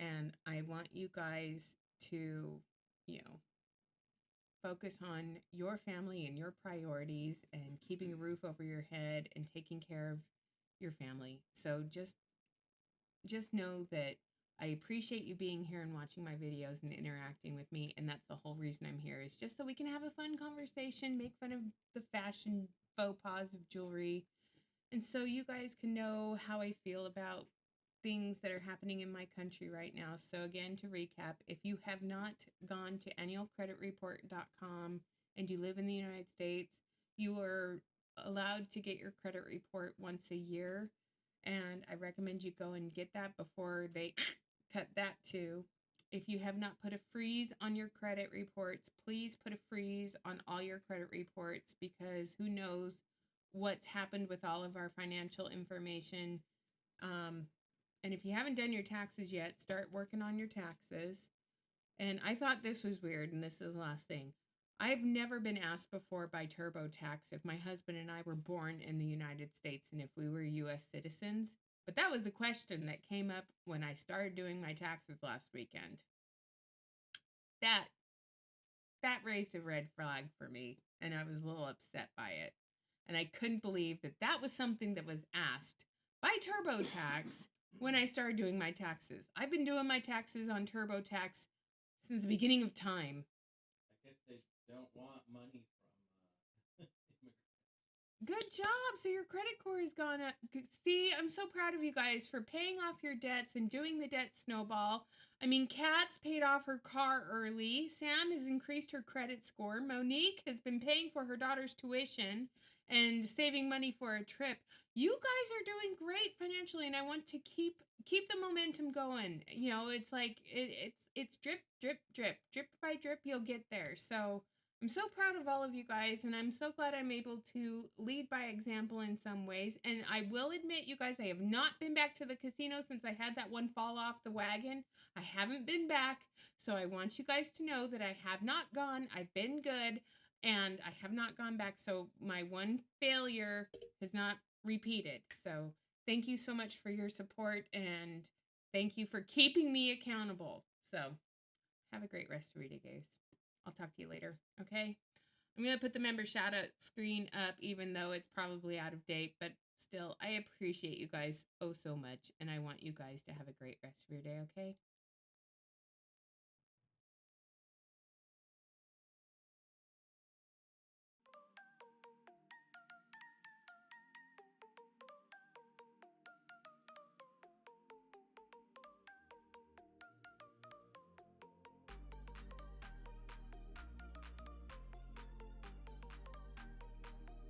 and I want you guys to, you know, focus on your family and your priorities and keeping a roof over your head and taking care of your family. So just know that I appreciate you being here and watching my videos and interacting with me, and that's the whole reason I'm here, is just so we can have a fun conversation, make fun of the fashion faux pas of jewelry, and so you guys can know how I feel about things that are happening in my country right now. So again, to recap, if you have not gone to annualcreditreport.com and you live in the United States, you are allowed to get your credit report once a year. And I recommend you go and get that before they cut that too. If you have not put a freeze on your credit reports, please put a freeze on all your credit reports, because who knows what's happened with all of our financial information. And if you haven't done your taxes yet, start working on your taxes. And I thought this was weird, and this is the last thing. I've never been asked before by TurboTax if my husband and I were born in the United States and if we were U.S. citizens. But that was a question that came up when I started doing my taxes last weekend. That raised a red flag for me, and I was a little upset by it. And I couldn't believe that that was something that was asked by TurboTax when I started doing my taxes. I've been doing my taxes on TurboTax since the beginning of time. I guess they don't want money from immigrants. Good job. So your credit score has gone up. See, I'm so proud of you guys for paying off your debts and doing the debt snowball. I mean, Kat's paid off her car early. Sam has increased her credit score. Monique has been paying for her daughter's tuition and saving money for a trip. You guys are doing great financially, and I want to keep the momentum going. You know, it's like it's drip, drip, drip, drip by drip. You'll get there. So I'm so proud of all of you guys, and I'm so glad I'm able to lead by example in some ways. And I will admit, you guys, I have not been back to the casino since I had that one fall off the wagon. I haven't been back, so I want you guys to know that I have not gone. I've been good, and I have not gone back, so my one failure has not repeated. So thank you so much for your support, and thank you for keeping me accountable. So have a great rest of your day, guys. I'll talk to you later, okay? I'm going to put the member shout out screen up, even though it's probably out of date, but still, I appreciate you guys oh so much, and I want you guys to have a great rest of your day, okay?